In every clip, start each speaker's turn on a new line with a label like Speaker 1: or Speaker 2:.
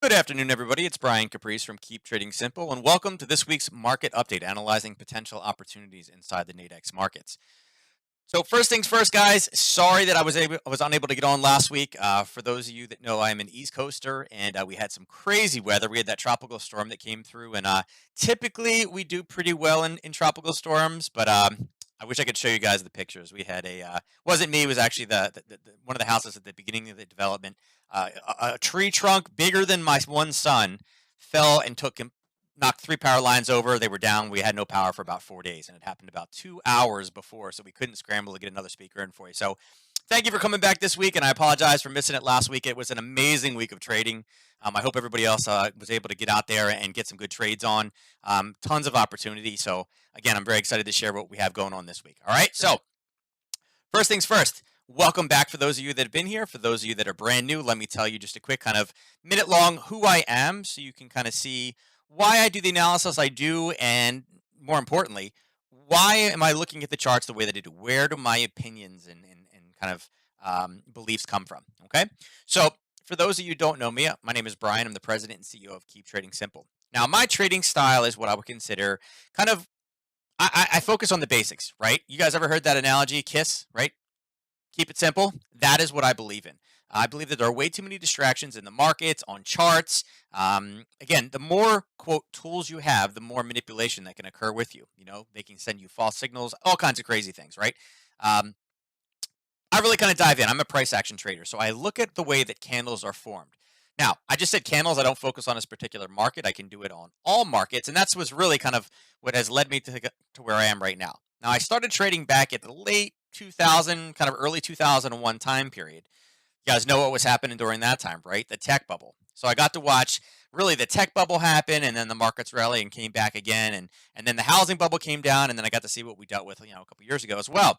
Speaker 1: Good afternoon, everybody. It's Brian Caprice from Keep Trading Simple, and welcome to this week's market update, analyzing potential opportunities inside the Nadex markets. So, first things first, guys. Sorry that I was unable to get on last week. For those of you that know, I'm an East Coaster, and we had some crazy weather. We had that tropical storm that came through, and typically we do pretty well in tropical storms, but I wish I could show you guys the pictures. We had wasn't me. It was actually one of the houses at the beginning of the development. A tree trunk bigger than my one son fell and knocked three power lines over. They were down. We had no power for about 4 days, and it happened about 2 hours before, so we couldn't scramble to get another speaker in for you. So thank you for coming back this week, and I apologize for missing it last week. It was an amazing week of trading. I hope everybody else was able to get out there and get some good trades on. Tons of opportunity. So again, I'm very excited to share what we have going on this week. All right, so first things first. Welcome back for those of you that have been here. For those of you that are brand new, let me tell you just a quick kind of minute long who I am so you can kind of see why I do the analysis I do, and more importantly, why am I looking at the charts the way that I do? Where do my opinions and kind of beliefs come from? Okay. So, for those of you who don't know me, my name is Brian. I'm the president and CEO of Keep Trading Simple. Now, my trading style is what I would consider kind of, I focus on the basics, right? You guys ever heard that analogy, KISS, right? Keep it simple. That is what I believe in. I believe that there are way too many distractions in the markets, on charts. Again, the more quote tools you have, the more manipulation that can occur with you. You know, they can send you false signals, all kinds of crazy things, right? Um, I really kind of dive in. I'm a price action trader, so I look at the way that candles are formed. Now, I just said candles. I don't focus on this particular market. I can do it on all markets, and that's what's really kind of what has led me to where I am right now. Now, I started trading back at the late 2000, kind of early 2001 time period. You guys know what was happening during that time, right? The tech bubble. So I got to watch really the tech bubble happen, and then the markets rally and came back again, and then the housing bubble came down, and then I got to see what we dealt with, a couple years ago as well.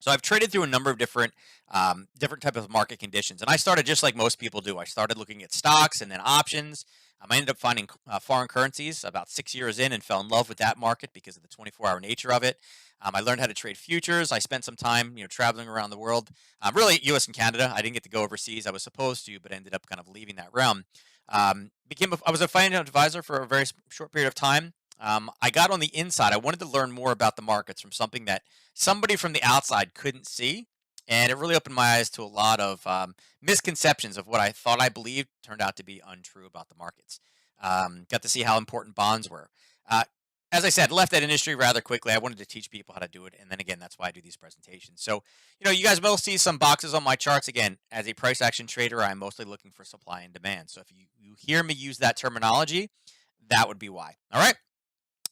Speaker 1: So I've traded through a number of different type of market conditions, and I started just like most people do. I started looking at stocks and then options. I ended up finding foreign currencies about 6 years in, and fell in love with that market because of the 24-hour nature of it. I learned how to trade futures. I spent some time, traveling around the world, really U.S. and Canada. I didn't get to go overseas. I was supposed to, but ended up kind of leaving that realm. I was a financial advisor for a very short period of time. I got on the inside. I wanted to learn more about the markets from something that somebody from the outside couldn't see. And it really opened my eyes to a lot of misconceptions of what I thought I believed turned out to be untrue about the markets. Got to see how important bonds were. Uh, as I said, left that industry rather quickly. I wanted to teach people how to do it. And then again, that's why I do these presentations. So, you guys will see some boxes on my charts. Again, as a price action trader, I'm mostly looking for supply and demand. So if you hear me use that terminology, that would be why. All right.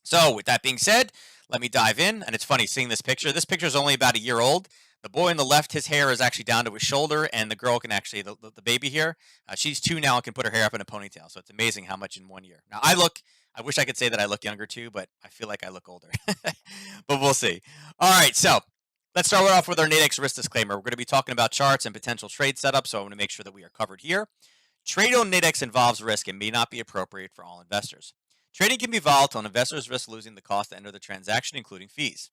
Speaker 1: So, with that being said, let me dive in. And it's funny seeing this picture. This picture is only about a year old. The boy on the left, his hair is actually down to his shoulder, and the girl can actually, the baby here, she's 2 now and can put her hair up in a ponytail. So it's amazing how much in 1 year. Now, I wish I could say that I look younger too, but I feel like I look older. But we'll see. All right, so let's start off with our Nadex risk disclaimer. We're going to be talking about charts and potential trade setups, so I want to make sure that we are covered here. Trade on Nadex involves risk and may not be appropriate for all investors. Trading can be volatile, and investors risk losing the cost to enter the transaction, including fees.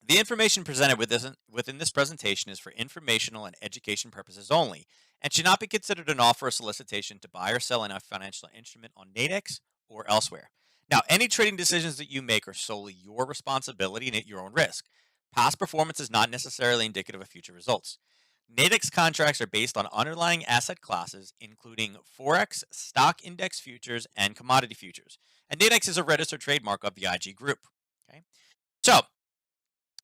Speaker 1: The information presented within this presentation is for informational and education purposes only, and should not be considered an offer or solicitation to buy or sell a financial instrument on Nadex or elsewhere. Now, any trading decisions that you make are solely your responsibility and at your own risk. Past performance is not necessarily indicative of future results. Nadex contracts are based on underlying asset classes, including forex, stock index futures, and commodity futures. And Nadex is a registered trademark of the IG Group. Okay, so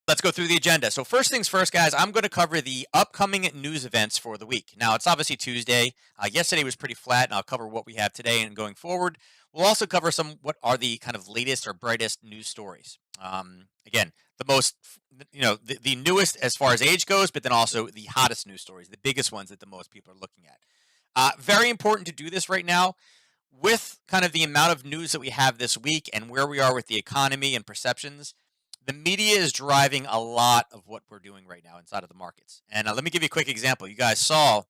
Speaker 1: let's go through the agenda. So first things first, guys, I'm going to cover the upcoming news events for the week. Now, it's obviously Tuesday. Yesterday was pretty flat, and I'll cover what we have today and going forward. We'll also cover what are the kind of latest or brightest news stories. Again, the most, the newest as far as age goes, but then also the hottest news stories, the biggest ones that the most people are looking at. Very important to do this right now with kind of the amount of news that we have this week and where we are with the economy and perceptions. The media is driving a lot of what we're doing right now inside of the markets. And let me give you a quick example. You guys saw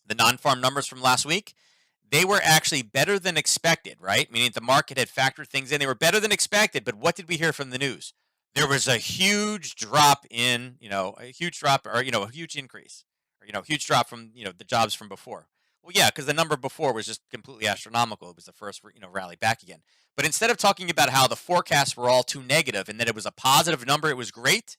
Speaker 1: the non-farm numbers from last week. They were actually better than expected, right? Meaning the market had factored things in. They were better than expected. But what did we hear from the news? There was a huge drop a huge drop or, a huge increase or, huge drop from, the jobs from before. Well, yeah, because the number before was just completely astronomical. It was the first, rally back again. But instead of talking about how the forecasts were all too negative and that it was a positive number, it was great,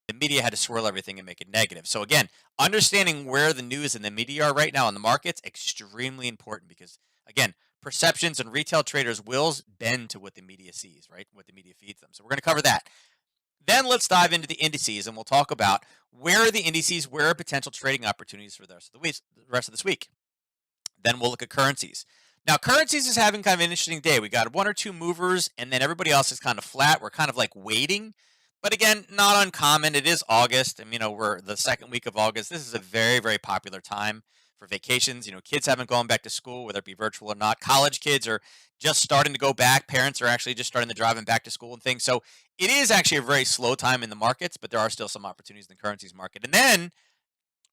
Speaker 1: the media had to swirl everything and make it negative. So again, understanding where the news and the media are right now in the markets, extremely important because again, perceptions and retail traders' wills bend to what the media sees, right? What the media feeds them. So we're going to cover that. Then let's dive into the indices and we'll talk about where are the indices, where are potential trading opportunities for the rest of this week. Then we'll look at currencies. Now, currencies is having kind of an interesting day. We got one or two movers, and then everybody else is kind of flat. We're kind of like waiting. But again, not uncommon. It is August, and we're the second week of August. This is a very, very popular time for vacations. Kids haven't gone back to school, whether it be virtual or not. College kids are just starting to go back. Parents are actually just starting to drive them back to school and things. So it is actually a very slow time in the markets, but there are still some opportunities in the currencies market. And then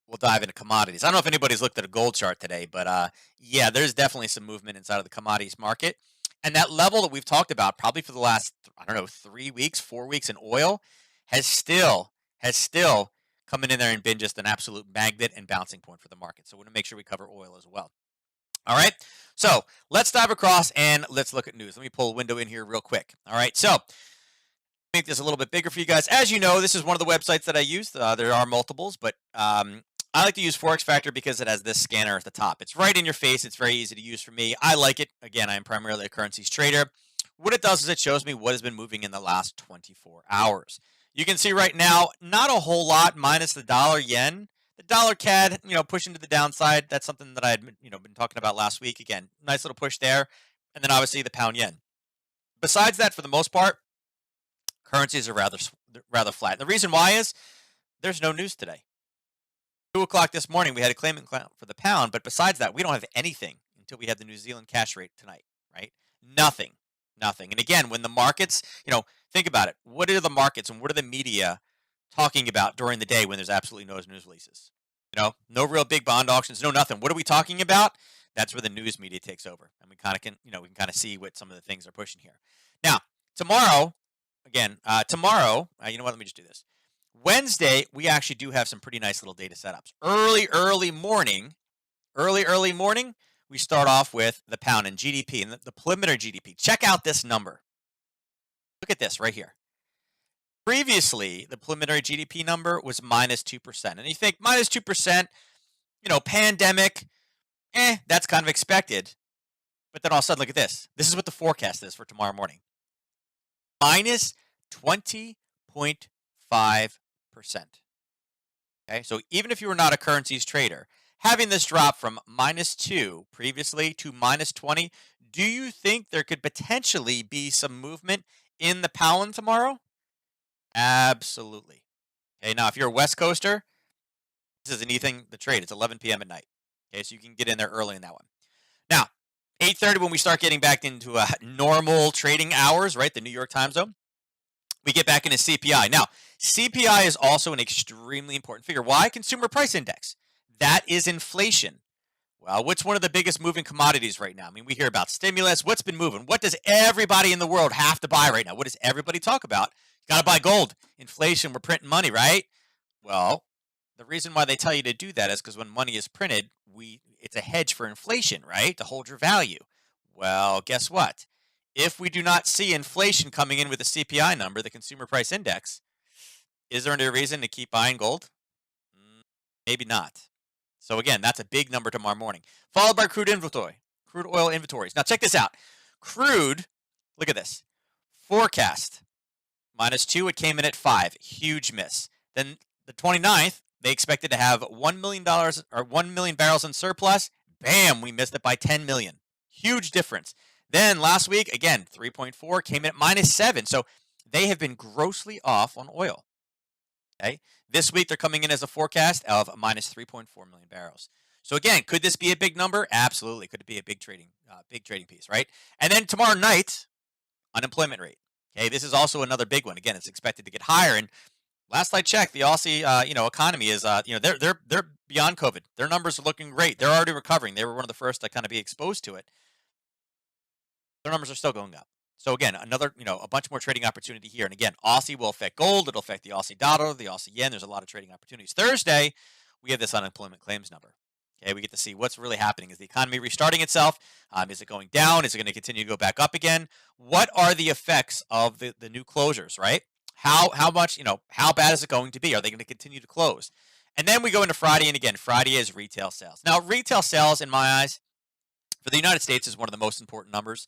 Speaker 1: we'll dive into commodities. I don't know if anybody's looked at a gold chart today, but yeah, there's definitely some movement inside of the commodities market. And that level that we've talked about probably for the last, I don't know, 3 weeks, 4 weeks in oil has still coming in there and been just an absolute magnet and bouncing point for the market. So we're going to make sure we cover oil as well. All right. So let's dive across and let's look at news. Let me pull a window in here real quick. All right. So make this a little bit bigger for you guys. As you know, this is one of the websites that I use. There are multiples, but I like to use Forex Factor because it has this scanner at the top. It's right in your face. It's very easy to use for me. I like it. Again, I am primarily a currencies trader. What it does is it shows me what has been moving in the last 24 hours. You can see right now, not a whole lot minus the dollar yen. The dollar CAD, pushing to the downside. That's something that I had, been talking about last week. Again, nice little push there. And then obviously the pound yen. Besides that, for the most part, currencies are rather flat. And the reason why is there's no news today. 2 o'clock this morning, we had a claimant for the pound, but besides that, we don't have anything until we have the New Zealand cash rate tonight, right? Nothing. And again, when the markets, think about it. What are the markets and what are the media talking about during the day when there's absolutely no news releases? No real big bond auctions, no nothing. What are we talking about? That's where the news media takes over, and we kind of can, we can kind of see what some of the things are pushing here. Now, tomorrow, you know what? Let me just do this. Wednesday, we actually do have some pretty nice little data setups. Early morning, we start off with the pound and GDP and the preliminary GDP. Check out this number. Look at this right here. Previously, the preliminary GDP number was minus 2%. And you think minus 2%, pandemic, that's kind of expected. But then all of a sudden, look at this. This is what the forecast is for tomorrow morning. Minus 20.5%. Okay, so even if you were not a currencies trader, having this drop from -2 previously to -20, do you think there could potentially be some movement in the pound tomorrow? Absolutely. Okay, now if you're a West Coaster, this isn't anything to trade. It's 11 p.m. at night. Okay, so you can get in there early in that one. Now, 8:30 when we start getting back into normal trading hours, right? The New York time zone. We get back into CPI. Now, CPI is also an extremely important figure. Why? Consumer Price Index. That is inflation. Well, what's one of the biggest moving commodities right now? I mean, we hear about stimulus. What's been moving? What does everybody in the world have to buy right now? What does everybody talk about? You got to buy gold. Inflation, we're printing money, right? Well, the reason why they tell you to do that is because when money is printed, it's a hedge for inflation, right? To hold your value. Well, guess what? If we do not see inflation coming in with the CPI number, the Consumer Price Index, is there any reason to keep buying gold? Maybe not. So again, that's a big number tomorrow morning, followed by crude oil inventories. Now check this out. Crude, look at this. Forecast, -2, it came in at 5. Huge miss. Then the 29th, they expected to have $1 million or 1 million barrels in surplus. Bam, we missed it by 10 million. Huge difference. Then last week, again, 3.4 came in at -7. So they have been grossly off on oil. Okay. This week, they're coming in as a forecast of -3.4 million barrels. So again, could this be a big number? Absolutely. Could it be a big trading piece, right? And then tomorrow night, unemployment rate. Okay, this is also another big one. Again, it's expected to get higher. And last I checked, the Aussie, economy is, they're beyond COVID. Their numbers are looking great. They're already recovering. They were one of the first to kind of be exposed to it. Their numbers are still going up. So again, another, a bunch more trading opportunity here. And again, Aussie will affect gold. It'll affect the Aussie dollar, the Aussie yen. There's a lot of trading opportunities. Thursday, we have this unemployment claims number. Okay, we get to see what's really happening. Is the economy restarting itself? Is it going down? Is it going to continue to go back up again? What are the effects of the new closures, right? How much, how bad is it going to be? Are they going to continue to close? And then we go into Friday, and again, Friday is retail sales. Now, retail sales, in my eyes, for the United States, is one of the most important numbers.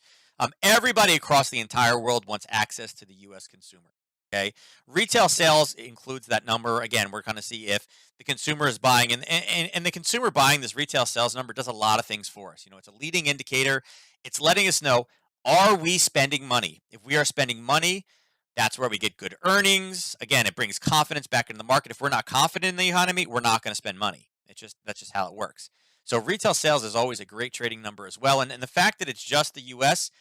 Speaker 1: Everybody across the entire world wants access to the U.S. consumer. Okay, retail sales includes that number. Again, we're going to see if the consumer is buying, and the consumer buying this retail sales number does a lot of things for us. It's a leading indicator. It's letting us know, are we spending money? If we are spending money, that's where we get good earnings. Again, it brings confidence back into the market. If we're not confident in the economy, we're not going to spend money. That's just how it works. So retail sales is always a great trading number as well. And the fact that it's just the U.S.,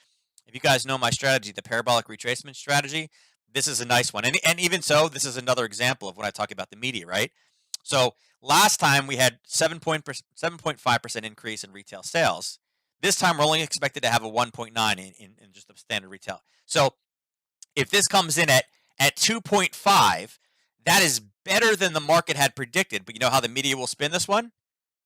Speaker 1: if you guys know my strategy, the parabolic retracement strategy, this is a nice one. And even so, this is another example of when I talk about the media, right? So last time we had 7.5% increase in retail sales. This time we're only expected to have a 1.9 in just a standard retail. So if this comes in at 2.5, that is better than the market had predicted. But you know how the media will spin this one?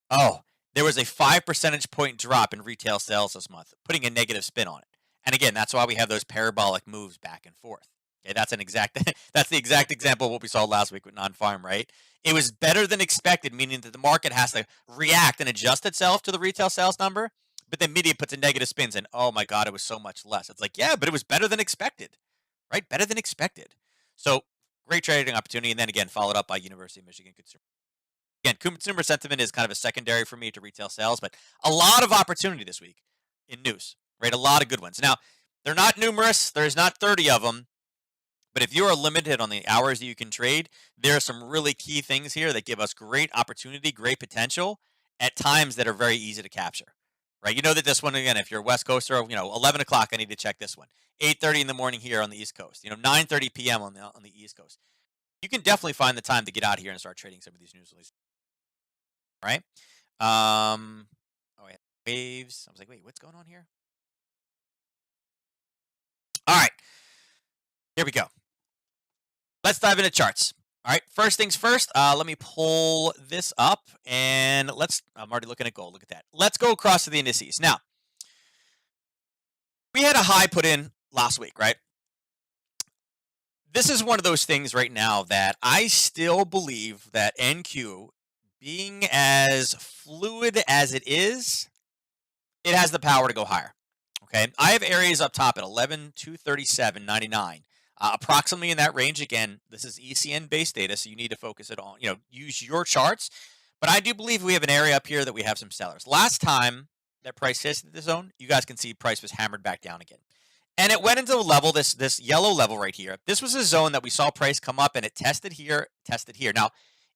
Speaker 1: Oh, there was a 5 percentage point drop in retail sales this month, putting a negative spin on it. And again, that's why we have those parabolic moves back and forth. Okay, that's that's the exact example of what we saw last week with non-farm, right? It was better than expected, meaning that the market has to react and adjust itself to the retail sales number, but the media puts a negative spins and, oh my God, it was so much less. It's like, yeah, but it was better than expected, right? Better than expected. So great trading opportunity. And then again, followed up by University of Michigan Consumer. Again, consumer sentiment is kind of a secondary for me to retail sales, but a lot of opportunity this week in news, right? A lot of good ones. Now, they're not numerous. There's not 30 of them. But if you are limited on the hours that you can trade, there are some really key things here that give us great opportunity, great potential at times that are very easy to capture, right? You know that this one, again, if you're a West Coaster, 11 o'clock, I need to check this one. 8:30 in the morning here on the East Coast, 9:30 p.m. on the East Coast. You can definitely find the time to get out here and start trading some of these news releases, right? Oh, yeah, waves. I was like, wait, what's going on here? All right, here we go. Let's dive into charts. All right, first things first, let me pull this up and I'm already looking at gold. Look at that. Let's go across to the indices. Now, we had a high put in last week, right? This is one of those things right now that I still believe that NQ, being as fluid as it is, it has the power to go higher. Okay, I have areas up top at 11,237.99. Approximately in that range. Again, this is ECN based data, so you need to focus it on, use your charts. But I do believe we have an area up here that we have some sellers. Last time that price tested the zone, you guys can see price was hammered back down again. And it went into a level, this yellow level right here. This was a zone that we saw price come up and it tested here, tested here. Now,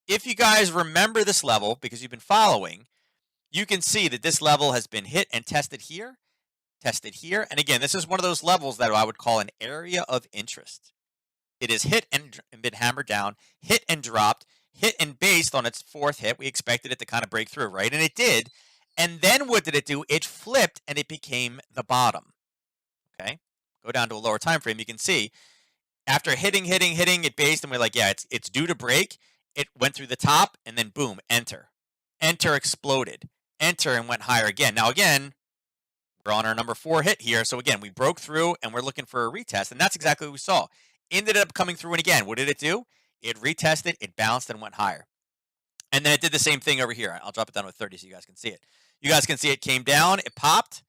Speaker 1: if you guys remember this level, because you've been following, you can see that this level has been hit and tested here. And again, this is one of those levels that I would call an area of interest. It is hit and been hammered down, hit and dropped, hit and based on its fourth hit. We expected it to kind of break through, right? And it did. And then what did it do? It flipped and it became the bottom. Okay. Go down to a lower time frame. You can see after hitting, it based, and we're like, yeah, it's due to break. It went through the top and then boom, enter. Enter exploded. Enter and went higher again. Now, again, we're on our number 4 hit here. So again, we broke through and we're looking for a retest. And that's exactly what we saw. Ended up coming through. And again, what did it do? It retested, it bounced and went higher. And then it did the same thing over here. I'll drop it down to 30 so you guys can see it. You guys can see it came down, it popped,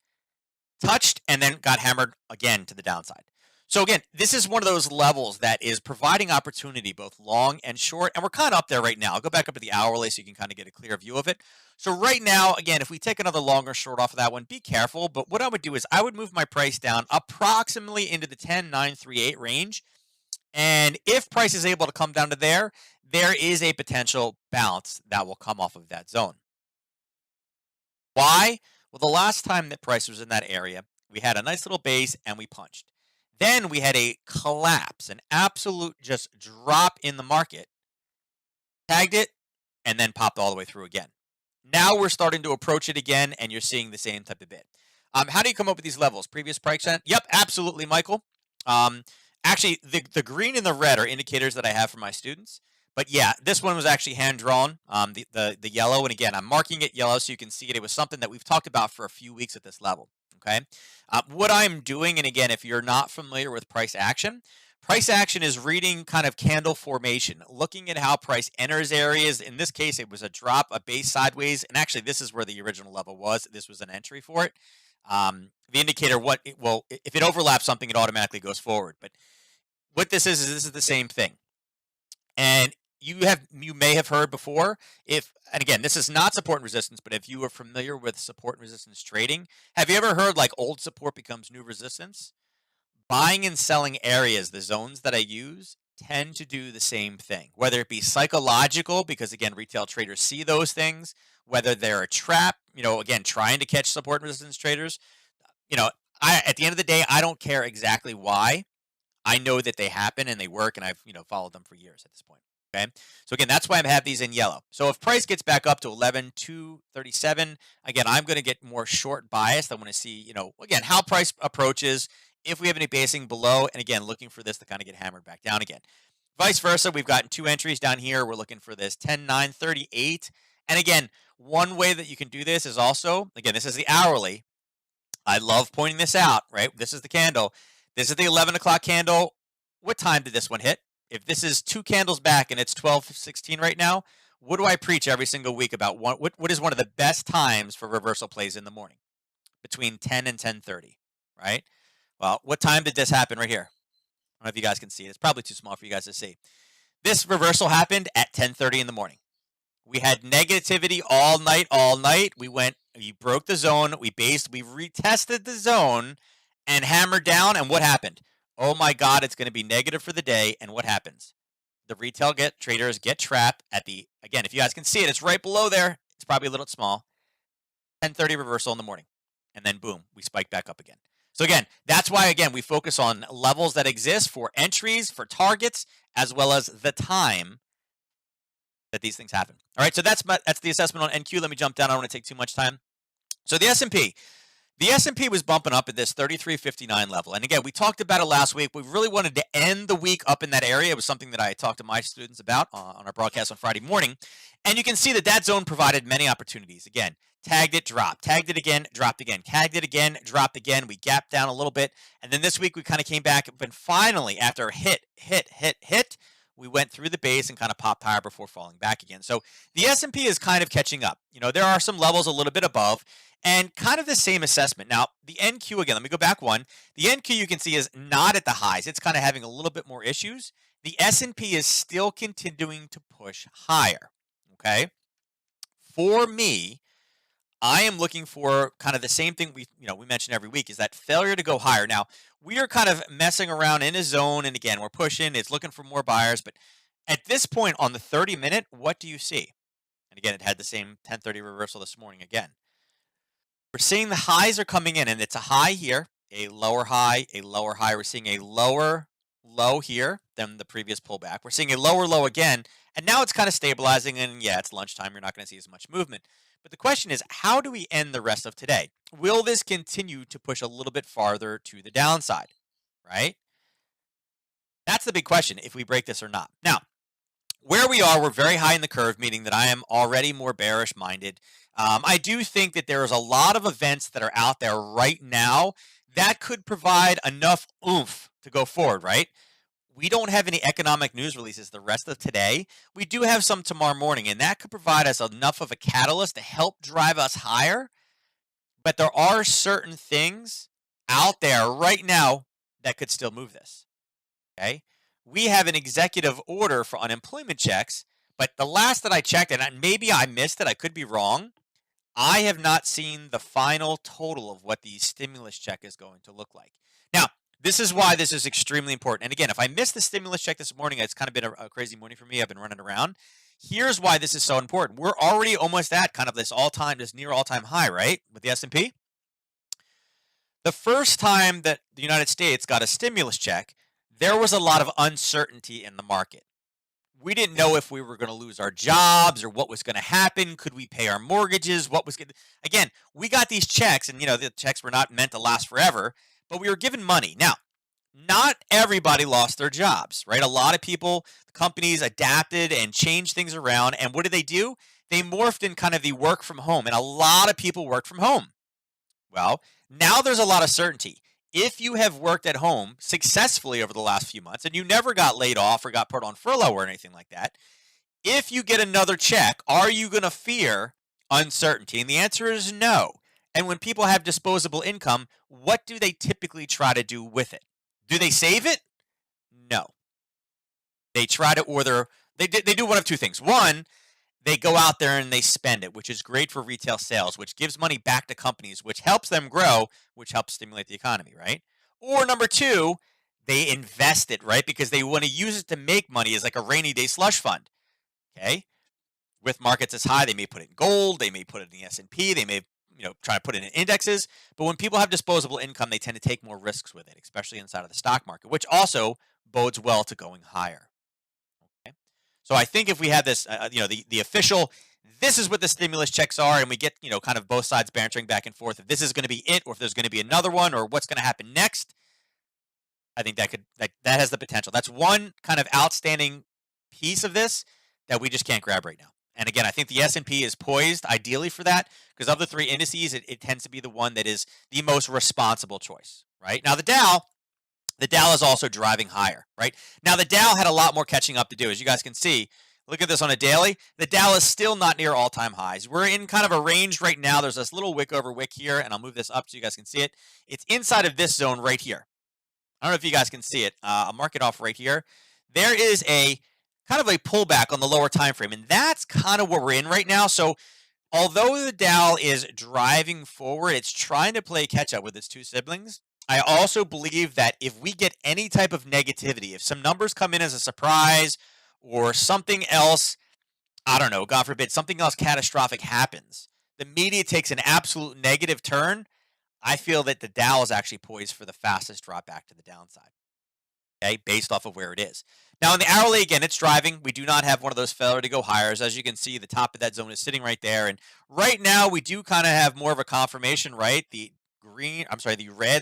Speaker 1: touched, and then got hammered again to the downside. So again, this is one of those levels that is providing opportunity both long and short, and we're kind of up there right now. I'll go back up at the hourly so you can kind of get a clear view of it. So right now, again, if we take another long or short off of that one, be careful. But what I would do is I would move my price down approximately into the 10,938 range. And if price is able to come down to there is a potential bounce that will come off of that zone. Why? Well, the last time that price was in that area, we had a nice little base and we punched. Then we had a collapse, an absolute just drop in the market, tagged it, and then popped all the way through again. Now we're starting to approach it again, and you're seeing the same type of bit. How do you come up with these levels? Previous price trend? Yep, absolutely, Michael. Actually, the green and the red are indicators that I have for my students, But yeah, this one was actually hand drawn, the yellow. And again, I'm marking it yellow so you can see it. It was something that we've talked about for a few weeks at this level. Okay. What I'm doing, and again, if you're not familiar with price action is reading kind of candle formation, looking at how price enters areas. In this case, it was a drop, a base sideways. And actually, this is where the original level was. This was an entry for it. The indicator, if it overlaps something, it automatically goes forward. But what this is the same thing. And you may have heard before, and again, this is not support and resistance, but if you are familiar with support and resistance trading, have you ever heard like old support becomes new resistance? Buying and selling areas, the zones that I use, tend to do the same thing, whether it be psychological, because again, retail traders see those things, whether they're a trap, again, trying to catch support and resistance traders. At the end of the day, I don't care exactly why. I know that they happen and they work, and I've followed them for years at this point. Okay, so again, that's why I have these in yellow. So if price gets back up to 11,237, again, I'm going to get more short biased. I want to see, again, how price approaches, if we have any basing below, and again, looking for this to kind of get hammered back down again. Vice versa, we've gotten two entries down here. We're looking for this 10,938, and again, one way that you can do this is also, again, this is the hourly. I love pointing this out, right? This is the candle. This is the 11 o'clock candle. What time did this one hit? If this is two candles back and it's 12:16 right now, what do I preach every single week about what is one of the best times for reversal plays in the morning? Between 10 and 10:30, right? Well, what time did this happen right here? I don't know if you guys can see it. It's probably too small for you guys to see. This reversal happened at 10:30 in the morning. We had negativity all night. We broke the zone. We retested the zone and hammered down. And what happened? Oh my God, it's going to be negative for the day. And what happens? The retail traders get trapped again, if you guys can see it, it's right below there. It's probably a little small. 10:30 reversal in the morning. And then boom, we spike back up again. So again, that's why, again, we focus on levels that exist for entries, for targets, as well as the time that these things happen. All right, so that's the assessment on NQ. Let me jump down. I don't want to take too much time. So the S&P. The S&P was bumping up at this 33.59 level. And again, we talked about it last week. We really wanted to end the week up in that area. It was something that I talked to my students about on our broadcast on Friday morning. And you can see that zone provided many opportunities. Again, tagged it, dropped. Tagged it again, dropped again. Tagged it again, dropped again. We gapped down a little bit. And then this week we kind of came back. But finally, after a hit, we went through the base and kind of popped higher before falling back again. So the S&P is kind of catching up. There are some levels a little bit above. And kind of the same assessment. Now, the NQ, again, let me go back one. The NQ you can see is not at the highs. It's kind of having a little bit more issues. The S&P is still continuing to push higher, okay? For me, I am looking for kind of the same thing we mention every week, is that failure to go higher. Now, we are kind of messing around in a zone, and again, we're pushing. It's looking for more buyers. But at this point on the 30-minute, what do you see? And again, it had the same 10:30 reversal this morning again. We're seeing the highs are coming in, and it's a high here, a lower high, a lower high. We're seeing a lower low here than the previous pullback. We're seeing a lower low again, and now it's kind of stabilizing, and yeah, it's lunchtime. You're not going to see as much movement. But the question is, how do we end the rest of today? Will this continue to push a little bit farther to the downside, right? That's the big question, if we break this or not. Now, where we are, we're very high in the curve, meaning that I am already more bearish minded. I do think that there is a lot of events that are out there right now that could provide enough oomph to go forward, right? We don't have any economic news releases the rest of today. We do have some tomorrow morning, and that could provide us enough of a catalyst to help drive us higher. But there are certain things out there right now that could still move this, okay? We have an executive order for unemployment checks, but the last that I checked, and maybe I missed it, I could be wrong, I have not seen the final total of what the stimulus check is going to look like. Now, this is why this is extremely important. And again, if I missed the stimulus check this morning, it's kind of been a crazy morning for me. I've been running around. Here's why this is so important. We're already almost at kind of this near all-time high, right, with the S&P. The first time that the United States got a stimulus check, there was a lot of uncertainty in the market. We didn't know if we were going to lose our jobs or what was going to happen. Could we pay our mortgages? Again, we got these checks, and the checks were not meant to last forever, but we were given money. Now, not everybody lost their jobs, right? A lot of people, companies adapted and changed things around. And what did they do? They morphed in kind of the work from home, and a lot of people work from home. Well, now there's a lot of certainty. If you have worked at home successfully over the last few months and you never got laid off or got put on furlough or anything like that, if you get another check, are you going to fear uncertainty? And the answer is no. And when people have disposable income, what do they typically try to do with it? Do they save it? No. They try to, or they do one of two things. One, they go out there and they spend it, which is great for retail sales, which gives money back to companies, which helps them grow, which helps stimulate the economy, right? Or number two, they invest it, right? Because they want to use it to make money as like a rainy day slush fund. Okay. With markets as high, they may put it in gold, they may put it in the S&P, they may try to put it in indexes. But when people have disposable income, they tend to take more risks with it, especially inside of the stock market, which also bodes well to going higher. Okay? So I think if we have this, the official, this is what the stimulus checks are, and we get kind of both sides bantering back and forth if this is going to be it, or if there's going to be another one, or what's going to happen next. I think that has the potential. That's one kind of outstanding piece of this that we just can't grab right now. And again, I think the S&P is poised ideally for that because of the three indices, it tends to be the one that is the most responsible choice, right? Now, the Dow is also driving higher, right? Now, the Dow had a lot more catching up to do. As you guys can see, look at this on a daily. The Dow is still not near all-time highs. We're in kind of a range right now. There's this little wick over wick here, and I'll move this up so you guys can see it. It's inside of this zone right here. I don't know if you guys can see it. I'll mark it off right here. There is a kind of a pullback on the lower time frame, and that's kind of what we're in right now. So although the Dow is driving forward, it's trying to play catch up with its two siblings. I also believe that if we get any type of negativity, if some numbers come in as a surprise or something else, I don't know, God forbid, something else catastrophic happens, the media takes an absolute negative turn, I feel that the Dow is actually poised for the fastest drop back to the downside, okay, based off of where it is. Now, in the hourly, again, it's driving. We do not have one of those failure to go highers. As you can see, the top of that zone is sitting right there. And right now, we do kind of have more of a confirmation, right? The red,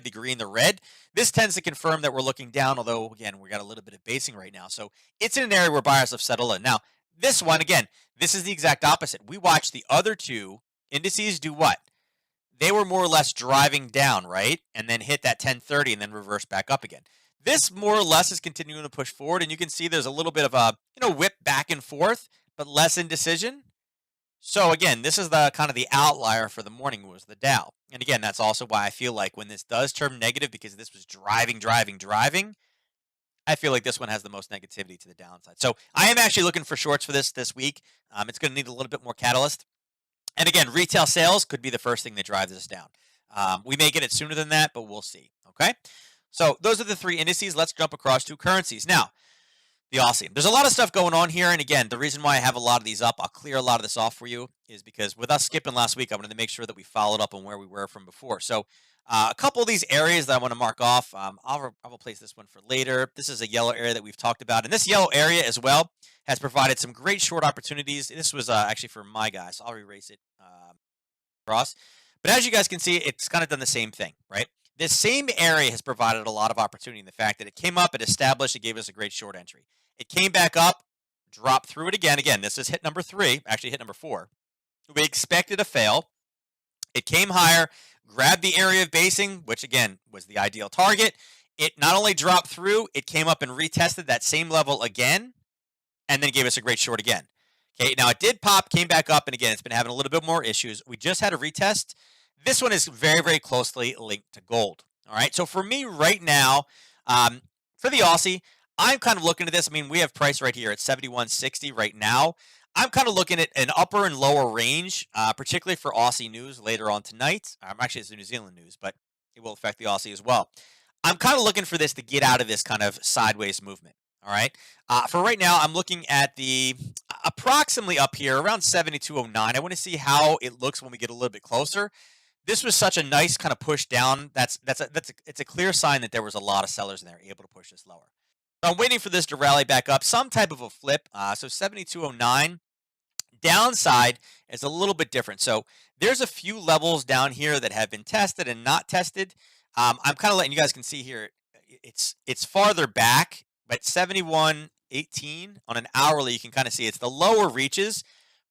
Speaker 1: the green, the red. This tends to confirm that we're looking down, although, again, we got a little bit of basing right now. So it's in an area where buyers have settled in. Now, this one, again, this is the exact opposite. We watched the other two indices do what? They were more or less driving down, right? And then hit that 1030 and then reverse back up again. This more or less is continuing to push forward, and you can see there's a little bit of a whip back and forth, but less indecision. So again, this is the kind of the outlier for the morning was the Dow. And again, that's also why I feel like when this does turn negative, because this was driving, I feel like this one has the most negativity to the downside. So I am actually looking for shorts for this week. It's going to need a little bit more catalyst. And again, retail sales could be the first thing that drives this down. We may get it sooner than that, but we'll see. Okay. So those are the three indices. Let's jump across to currencies. Now, the Aussie. There's a lot of stuff going on here. And again, the reason why I have a lot of these up, I'll clear a lot of this off for you, is because with us skipping last week, I wanted to make sure that we followed up on where we were from before. So a couple of these areas that I want to mark off, I'll replace this one for later. This is a yellow area that we've talked about. And this yellow area as well has provided some great short opportunities. This was actually for my guy, so I'll erase it across. But as you guys can see, it's kind of done the same thing, right? This same area has provided a lot of opportunity in the fact that it came up, it established, it gave us a great short entry. It came back up, dropped through it again. Again, this is hit number 3, actually hit number 4. We expected a fail. It came higher, grabbed the area of basing, which again was the ideal target. It not only dropped through, it came up and retested that same level again, and then gave us a great short again. Okay, now it did pop, came back up, and again, it's been having a little bit more issues. We just had a retest. This one is very, very closely linked to gold. All right, so for me right now, for the Aussie, I'm kind of looking at this. I mean, we have price right here at 71.60 right now. I'm kind of looking at an upper and lower range, particularly for Aussie news later on tonight. Actually, it's the New Zealand news, but it will affect the Aussie as well. I'm kind of looking for this to get out of this kind of sideways movement. All right. For right now, I'm looking at the approximately up here around 72.09. I want to see how it looks when we get a little bit closer. This was such a nice kind of push down. It's a clear sign that there was a lot of sellers in there able to push this lower. So I'm waiting for this to rally back up, some type of a flip. So 72.09. Downside is a little bit different. So there's a few levels down here that have been tested and not tested. I'm kind of letting you guys can see here. it's farther back, but 71.18 on an hourly, you can kind of see it's the lower reaches.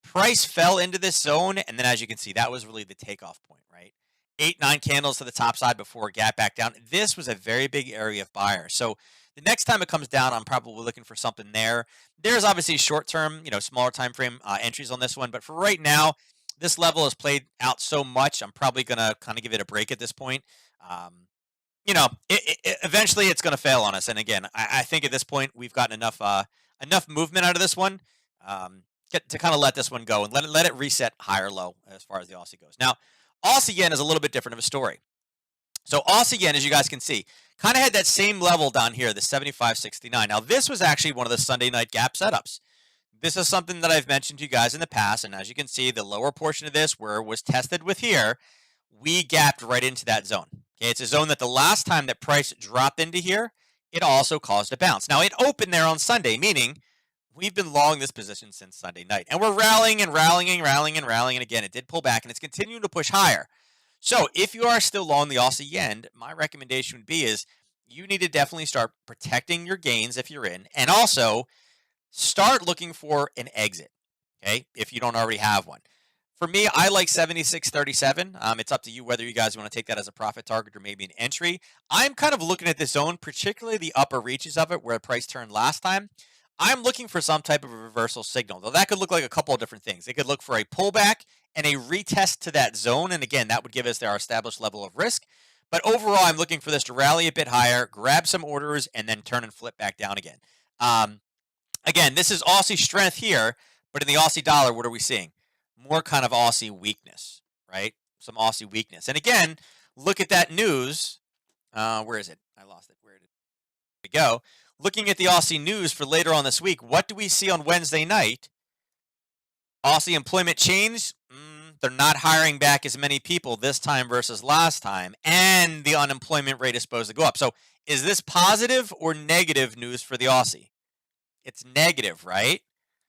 Speaker 1: Price fell into this zone, and then as you can see, that was really the takeoff point, right? 8, 9 candles to the top side before it gap back down. This was a very big area of buyer. So the next time it comes down, I'm probably looking for something there. There's obviously short-term, smaller time frame entries on this one, but for right now, this level has played out so much. I'm probably gonna kind of give it a break at this point. Um, eventually it's going to fail on us. And again, I think at this point we've gotten enough movement out of this one to kind of let this one go and let it reset higher low as far as the Aussie goes. Now, Aussie yen is a little bit different of a story. So Aussie yen, as you guys can see, kind of had that same level down here, the 75.69. Now, this was actually one of the Sunday night gap setups. This is something that I've mentioned to you guys in the past, and as you can see, the lower portion of this, where it was tested with here, we gapped right into that zone. Okay, it's a zone that the last time that price dropped into here, it also caused a bounce. Now, it opened there on Sunday, meaning we've been long this position since Sunday night, and we're rallying and rallying and rallying and rallying, and again, it did pull back, and it's continuing to push higher. So if you are still long the Aussie yen, my recommendation would be is you need to definitely start protecting your gains if you're in, and also start looking for an exit, okay, if you don't already have one. For me, I like 76.37. It's up to you whether you guys want to take that as a profit target or maybe an entry. I'm kind of looking at this zone, particularly the upper reaches of it where the price turned last time. I'm looking for some type of a reversal signal. Though that could look like a couple of different things. It could look for a pullback and a retest to that zone. And again, that would give us our established level of risk. But overall, I'm looking for this to rally a bit higher, grab some orders, and then turn and flip back down again. Again, this is Aussie strength here, but in the Aussie dollar, what are we seeing? More kind of Aussie weakness, right? Some Aussie weakness. And again, look at that news. Where is it? I lost it. Where did we go? Looking at the Aussie news for later on this week, what do we see on Wednesday night? Aussie employment change. They're not hiring back as many people this time versus last time, and the unemployment rate is supposed to go up. So is this positive or negative news for the Aussie? It's negative, right?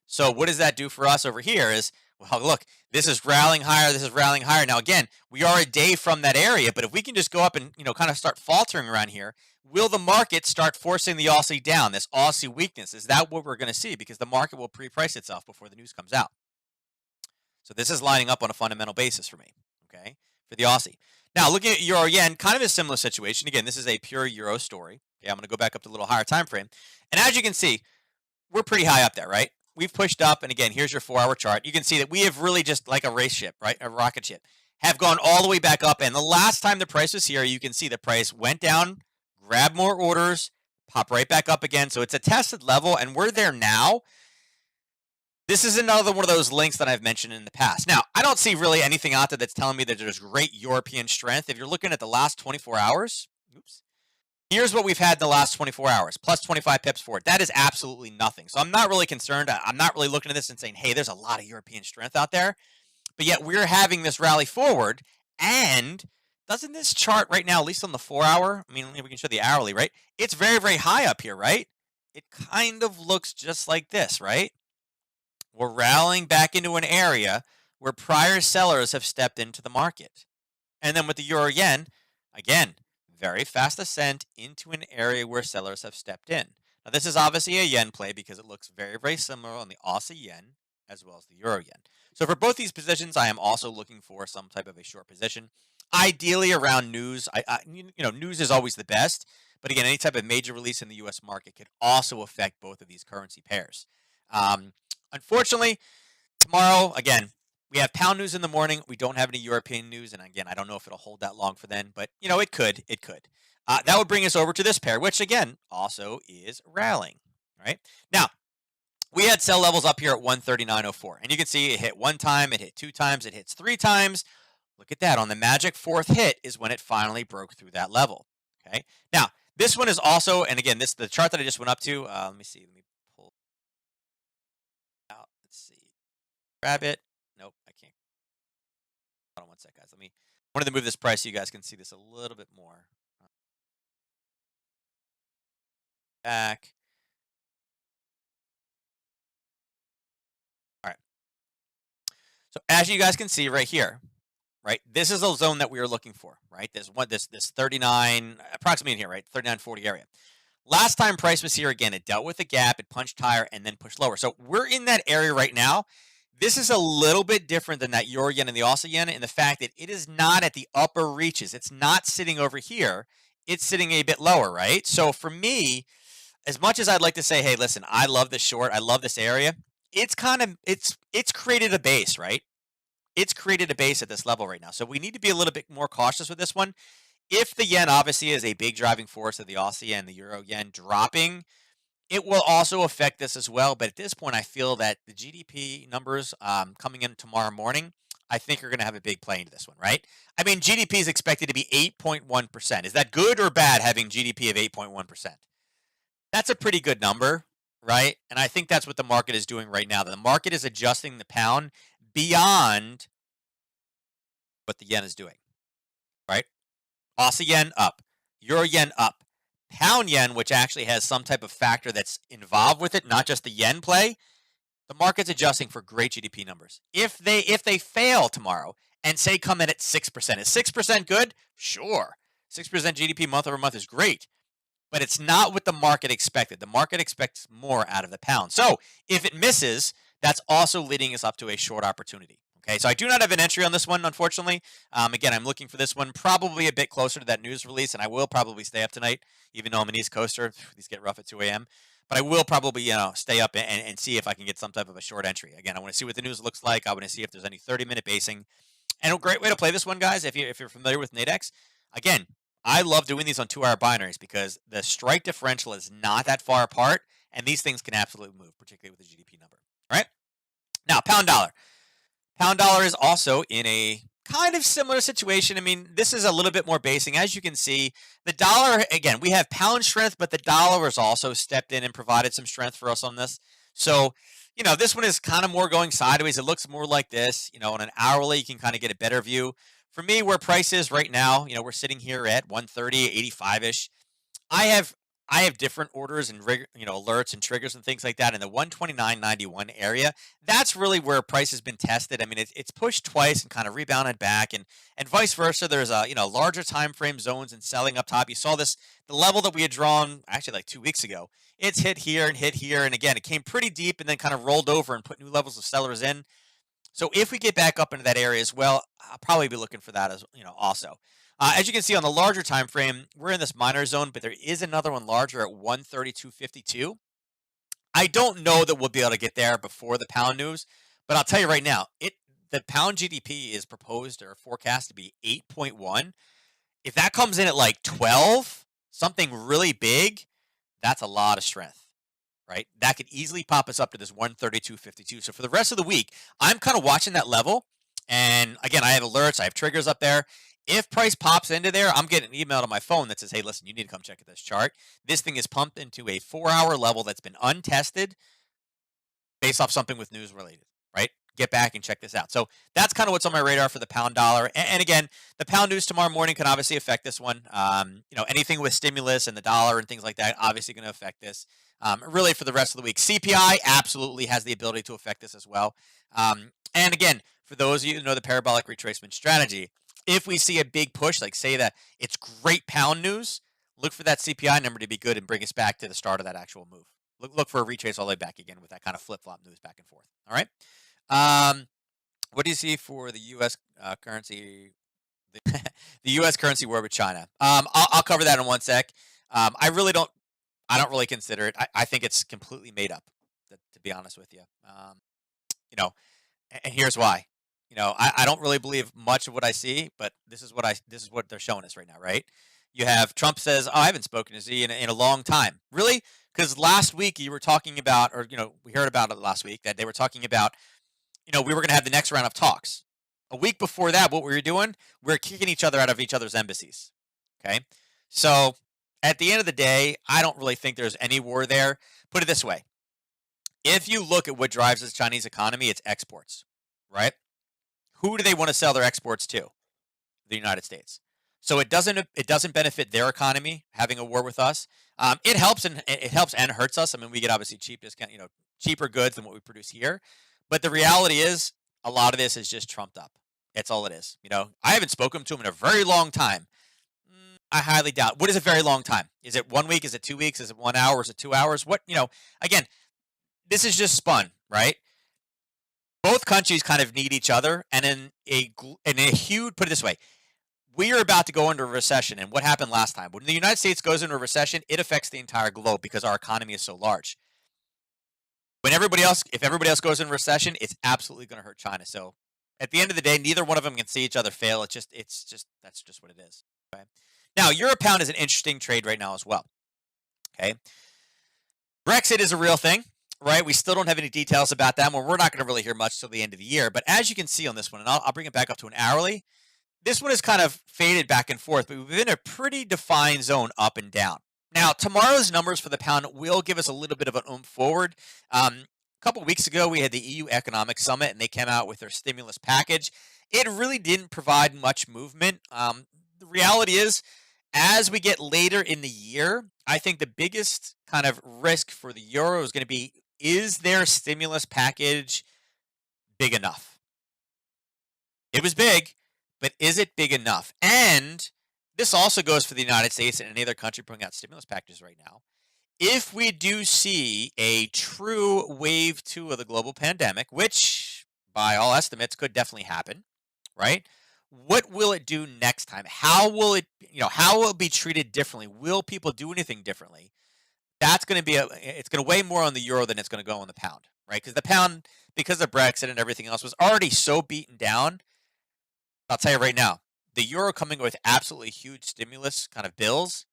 Speaker 1: So what does that do for us over here is, well, look, this is rallying higher, this is rallying higher. Now, again, we are a day from that area, but if we can just go up and, kind of start faltering around here, will the market start forcing the Aussie down, this Aussie weakness? Is that what we're going to see? Because the market will pre-price itself before the news comes out. So this is lining up on a fundamental basis for me, okay, for the Aussie. Now, looking at Euro Yen, kind of a similar situation. Again, this is a pure Euro story. Okay, I'm going to go back up to a little higher time frame. And as you can see, we're pretty high up there, right? We've pushed up, and again, here's your 4-hour chart. You can see that we have really just like a race ship, right? A rocket ship, have gone all the way back up. And the last time the price was here, you can see the price went down, grabbed more orders, pop right back up again. So it's a tested level, and we're there now. This is another one of those links that I've mentioned in the past. Now, I don't see really anything out there that's telling me that there's great European strength. If you're looking at the last 24 hours, here's what we've had in the last 24 hours, plus 25 pips for it. That is absolutely nothing. So I'm not really concerned. I'm not really looking at this and saying, hey, there's a lot of European strength out there. But yet we're having this rally forward. And doesn't this chart right now, at least on the 4-hour, I mean, we can show the hourly, right? It's very, very high up here, right? It kind of looks just like this, right? We're rallying back into an area where prior sellers have stepped into the market. And then with the Euro Yen, again, very fast ascent into an area where sellers have stepped in. Now, this is obviously a yen play because it looks very, very similar on the Aussie yen as well as the Euro yen. So for both these positions, I am also looking for some type of a short position, ideally around news. News is always the best, but again, any type of major release in the U.S. market could also affect both of these currency pairs. Unfortunately, tomorrow, again, we have pound news in the morning. We don't have any European news. And again, I don't know if it'll hold that long for then, but it could. It could. That would bring us over to this pair, which again, also is rallying, right? Now, we had sell levels up here at 139.04. And you can see it hit one time, it hit 2 times, it hits 3 times. Look at that. On the magic 4th hit is when it finally broke through that level. Okay. Now, this one is also, and again, the chart that I just went up to, let me see. Let me pull out. Let's see. Grab it. Nope, I can't. Hold on one sec, guys. I wanted to move this price so you guys can see this a little bit more. Back. All right. So as you guys can see right here, right? This is a zone that we were looking for, right? This 39, approximately in here, right? 39.40 area. Last time price was here again, it dealt with a gap, it punched higher, and then pushed lower. So we're in that area right now. This is a little bit different than that Euro yen and the Aussie yen in the fact that it is not at the upper reaches. It's not sitting over here. It's sitting a bit lower, right? So for me, as much as I'd like to say, hey, listen, I love this short, I love this area, it's created a base, right? It's created a base at this level right now. So we need to be a little bit more cautious with this one. If the yen obviously is a big driving force of the Aussie and the Euro yen dropping, it will also affect this as well. But at this point, I feel that the GDP numbers coming in tomorrow morning, I think are going to have a big play into this one, right? I mean, GDP is expected to be 8.1%. Is that good or bad having GDP of 8.1%? That's a pretty good number, right? And I think that's what the market is doing right now. The market is adjusting the pound beyond what the yen is doing, right? Aussie yen up, Euro yen up, pound yen, which actually has some type of factor that's involved with it, not just the yen play. The market's adjusting for great GDP numbers. If they fail tomorrow and say come in at 6%, is 6% good? Sure. 6% GDP month over month is great. But it's not what the market expected. The market expects more out of the pound. So if it misses, that's also leading us up to a short opportunity. Okay, so I do not have an entry on this one, unfortunately. Again, I'm looking for this one probably a bit closer to that news release, and I will probably stay up tonight, even though I'm an East Coaster. These get rough at 2 a.m. But I will probably, stay up and see if I can get some type of a short entry. Again, I want to see what the news looks like. I want to see if there's any 30-minute basing. And a great way to play this one, guys, if you're familiar with Nadex, again, I love doing these on 2-hour binaries because the strike differential is not that far apart, and these things can absolutely move, particularly with the GDP number. All right? Now, pound dollar. Pound dollar is also in a kind of similar situation. I mean, this is a little bit more basing. As you can see, the dollar, again, we have pound strength, but the dollar has also stepped in and provided some strength for us on this. So, this one is kind of more going sideways. It looks more like this. On an hourly, you can kind of get a better view. For me, where price is right now, we're sitting here at 130.85-ish. I have different orders and alerts and triggers and things like that in the 129.91 area. That's really where price has been tested. I mean, it's pushed twice and kind of rebounded back, and vice versa. There's larger time frame zones and selling up top. You saw this, the level that we had drawn actually like 2 weeks ago. It's hit here, and again, it came pretty deep and then kind of rolled over and put new levels of sellers in. So if we get back up into that area as well, I'll probably be looking for that as also. As you can see on the larger time frame, we're in this minor zone, but there is another one larger at 132.52. I don't know that we'll be able to get there before the pound news, but I'll tell you right now, the pound GDP is proposed or forecast to be 8.1. If that comes in at like 12, something really big, that's a lot of strength. Right? That could easily pop us up to this 132.52. So for the rest of the week, I'm kind of watching that level. And again, I have alerts, I have triggers up there. If price pops into there, I'm getting an email to my phone that says, hey, listen, you need to come check this chart. This thing is pumped into a 4-hour level that's been untested based off something with news related, right? Get back and check this out. So that's kind of what's on my radar for the pound dollar. And again, the pound news tomorrow morning can obviously affect this one. Anything with stimulus and the dollar and things like that, obviously going to affect this. Really for the rest of the week. CPI absolutely has the ability to affect this as well. And again, for those of you who know the parabolic retracement strategy, if we see a big push, like say that it's great pound news, look for that CPI number to be good and bring us back to the start of that actual move. Look for a retrace all the way back again with that kind of flip-flop news back and forth. All right. What do you see for the U.S. Currency? The U.S. currency war with China. I'll cover that in one sec. I don't really consider it. I think it's completely made up, to be honest with you. And here's why. I don't really believe much of what I see, but this is what they're showing us right now, right? You have Trump says, "Oh, I haven't spoken to Xi in a long time." Really? Because last week you were talking about, or we heard about it last week that they were talking about, we were going to have the next round of talks. A week before that, what we were doing, we were kicking each other out of each other's embassies. Okay, so at the end of the day, I don't really think there's any war there. Put it this way. If you look at what drives the Chinese economy, it's exports, right? Who do they want to sell their exports to? The United States. So it doesn't benefit their economy having a war with us. It helps and hurts us. I mean, we get obviously cheaper goods than what we produce here. But the reality is, a lot of this is just trumped up. That's all it is. I haven't spoken to him in a very long time. I highly doubt. What is a very long time? Is it 1 week? Is it 2 weeks? Is it 1 hour? Is it 2 hours? Again, this is just spun, right? Both countries kind of need each other, and in a huge, put it this way, we are about to go into a recession. And what happened last time? When the United States goes into a recession, it affects the entire globe because our economy is so large. If everybody else goes in recession, it's absolutely going to hurt China. So at the end of the day, neither one of them can see each other fail. That's just what it is. Okay. Now, euro pound is an interesting trade right now as well. Okay. Brexit is a real thing, right? We still don't have any details about that one. We're not going to really hear much till the end of the year. But as you can see on this one, and I'll bring it back up to an hourly, this one is kind of faded back and forth, but we've been in a pretty defined zone up and down. Now, tomorrow's numbers for the pound will give us a little bit of an oomph forward. A couple of weeks ago, we had the EU Economic Summit, and they came out with their stimulus package. It really didn't provide much movement. The reality is, as we get later in the year, I think the biggest kind of risk for the euro is going to be, is their stimulus package big enough? It was big, but is it big enough? And this also goes for the United States and any other country putting out stimulus packages right now. If we do see a true wave 2 of the global pandemic, which by all estimates could definitely happen, right? What will it do next time? How will it be treated differently? Will people do anything differently? That's going to be it's going to weigh more on the euro than it's going to go on the pound, right? Because the pound, because of Brexit and everything else, was already so beaten down. I'll tell you right now, the euro coming with absolutely huge stimulus kind of bills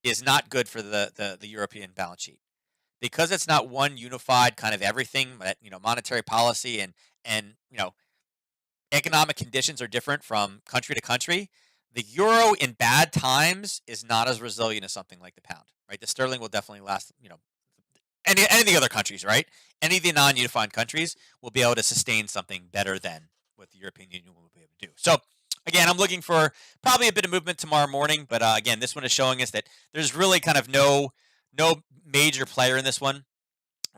Speaker 1: is not good for the European balance sheet, because it's not one unified kind of everything. That monetary policy and economic conditions are different from country to country. The euro in bad times is not as resilient as something like the pound, right? The sterling will definitely last. Any of the other countries, right? Any of the non-unified countries will be able to sustain something better than what the European Union will be able to do. So again, I'm looking for probably a bit of movement tomorrow morning, but again, this one is showing us that there's really kind of no major player in this one,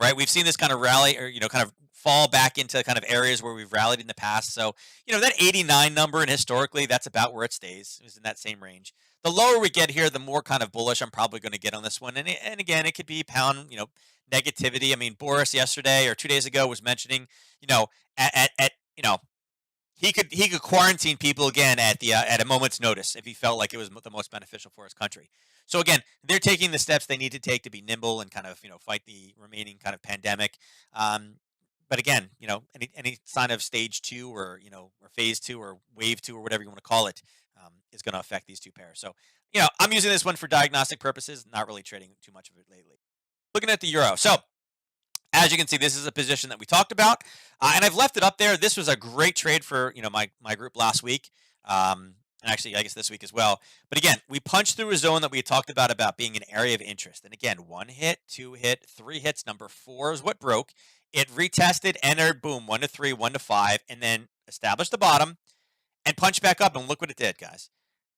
Speaker 1: right? We've seen this kind of rally, or kind of fall back into kind of areas where we've rallied in the past. So that 89 number, and historically that's about where it stays. It was in that same range. The lower we get here, the more kind of bullish I'm probably going to get on this one. And again, it could be pound negativity. I mean, Boris yesterday or 2 days ago was mentioning at he could quarantine people again at a moment's notice if he felt like it was the most beneficial for his country. So again, they're taking the steps they need to take to be nimble and kind of fight the remaining kind of pandemic. But again, any sign of stage 2 or or phase 2 or wave 2 or whatever you want to call it is going to affect these two pairs. So I'm using this one for diagnostic purposes, not really trading too much of it lately. Looking at the euro, so as you can see, this is a position that we talked about, and I've left it up there. This was a great trade for my group last week, and actually I guess this week as well. But again, we punched through a zone that we had talked about being an area of interest. And again, 1 hit, 2 hit, 3 hits. Number 4 is what broke. It retested, entered, boom, 1 to 3, 1 to 5, and then established the bottom and punched back up. And look what it did, guys.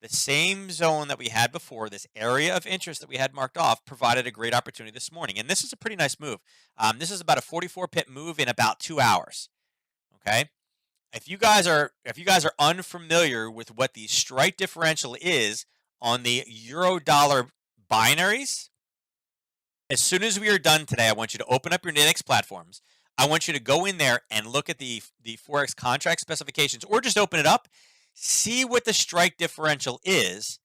Speaker 1: The same zone that we had before, this area of interest that we had marked off, provided a great opportunity this morning. And this is a pretty nice move. This is about a 44 pip move in about 2 hours. Okay. If you guys are unfamiliar with what the strike differential is on the euro dollar binaries, as soon as we are done today, I want you to open up your Nadex platforms. I want you to go in there and look at the forex contract specifications, or just open it up, see what the strike differential is,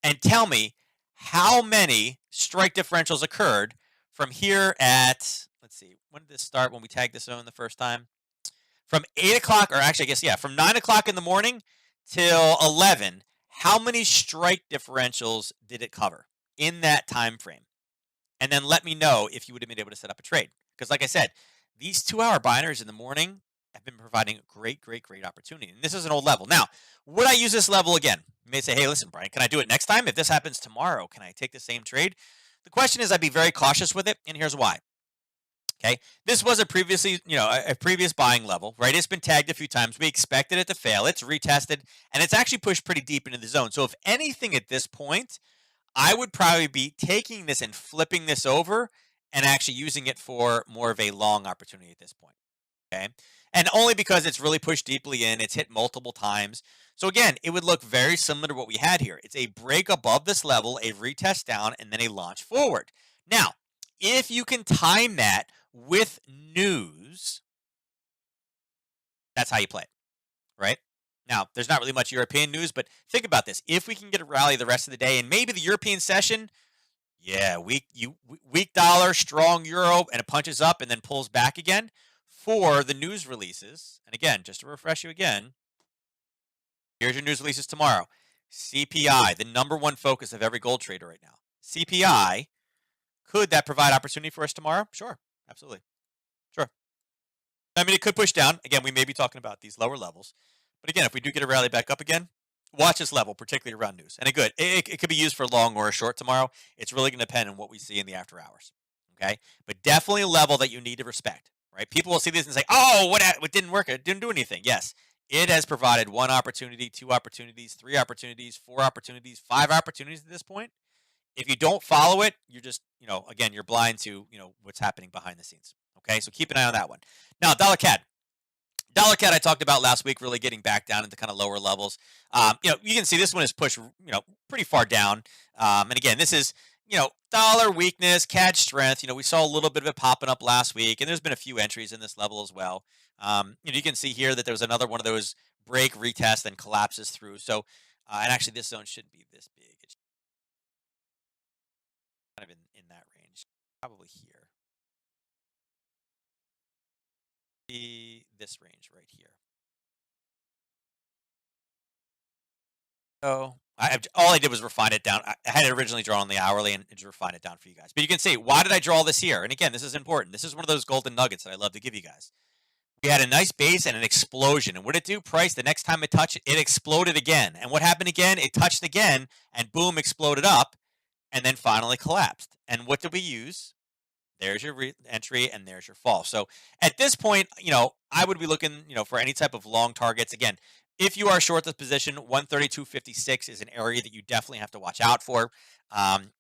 Speaker 1: and tell me how many strike differentials occurred from here at, let's see, when did this start when we tagged this zone the first time? From 8 o'clock, or actually, I guess, yeah, from 9 o'clock in the morning till 11, how many strike differentials did it cover in that time frame? And then let me know if you would have been able to set up a trade. Because like I said, these 2-hour binaries in the morning have been providing a great opportunity. And this is an old level. Now, would I use this level again? You may say, hey, listen, Brian, can I do it next time? If this happens tomorrow, can I take the same trade? The question is, I'd be very cautious with it, and here's why. Okay, this was a previous buying level, right? It's been tagged a few times. We expected it to fail. It's retested, and it's actually pushed pretty deep into the zone. So if anything at this point, I would probably be taking this and flipping this over and actually using it for more of a long opportunity at this point. Okay. And only because it's really pushed deeply in, it's hit multiple times. So again, it would look very similar to what we had here. It's a break above this level, a retest down, and then a launch forward. Now, if you can time that with news, that's how you play it, right? Now, there's not really much European news, but think about this. If we can get a rally the rest of the day and maybe the European session, yeah, weak dollar, strong euro, and it punches up and then pulls back again for the news releases. And again, just to refresh you again, here's your news releases tomorrow. CPI, the number one focus of every gold trader right now. CPI, could that provide opportunity for us tomorrow? Sure, absolutely. Sure. I mean, it could push down. Again, we may be talking about these lower levels. But again, if we do get a rally back up again, watch this level, particularly around news. And it could be used for long or a short tomorrow. It's really going to depend on what we see in the after hours. Okay. But definitely a level that you need to respect, right? People will see this and say, oh, what didn't work? It didn't do anything. Yes. It has provided one opportunity, two opportunities, three opportunities, four opportunities, five opportunities at this point. If you don't follow it, you're just, again, you're blind to, what's happening behind the scenes. Okay. So keep an eye on that one. Now, dollar CAD. Dollar CAD I talked about last week, really getting back down into kind of lower levels. You can see this one is pushed, pretty far down. And again, this is, dollar weakness, CAD strength. We saw a little bit of it popping up last week, and there's been a few entries in this level as well. You can see here that there was another one of those break, retest, and collapses through. So, and actually, this zone shouldn't be this big. It's kind of in that range, probably here. This range right here. So all I did was refine it down. I had it originally drawn on the hourly and just refine it down for you guys. But you can see, why did I draw this here? And again, this is important. This is one of those golden nuggets that I love to give you guys. We had a nice base and an explosion. And what did it do? Price, the next time it touched it, it exploded again. And what happened again? It touched again and boom, exploded up and then finally collapsed. And what did we use? There's your entry and there's your fall. So at this point, I would be looking, for any type of long targets. Again, if you are short this position, 132.56 is an area that you definitely have to watch out for.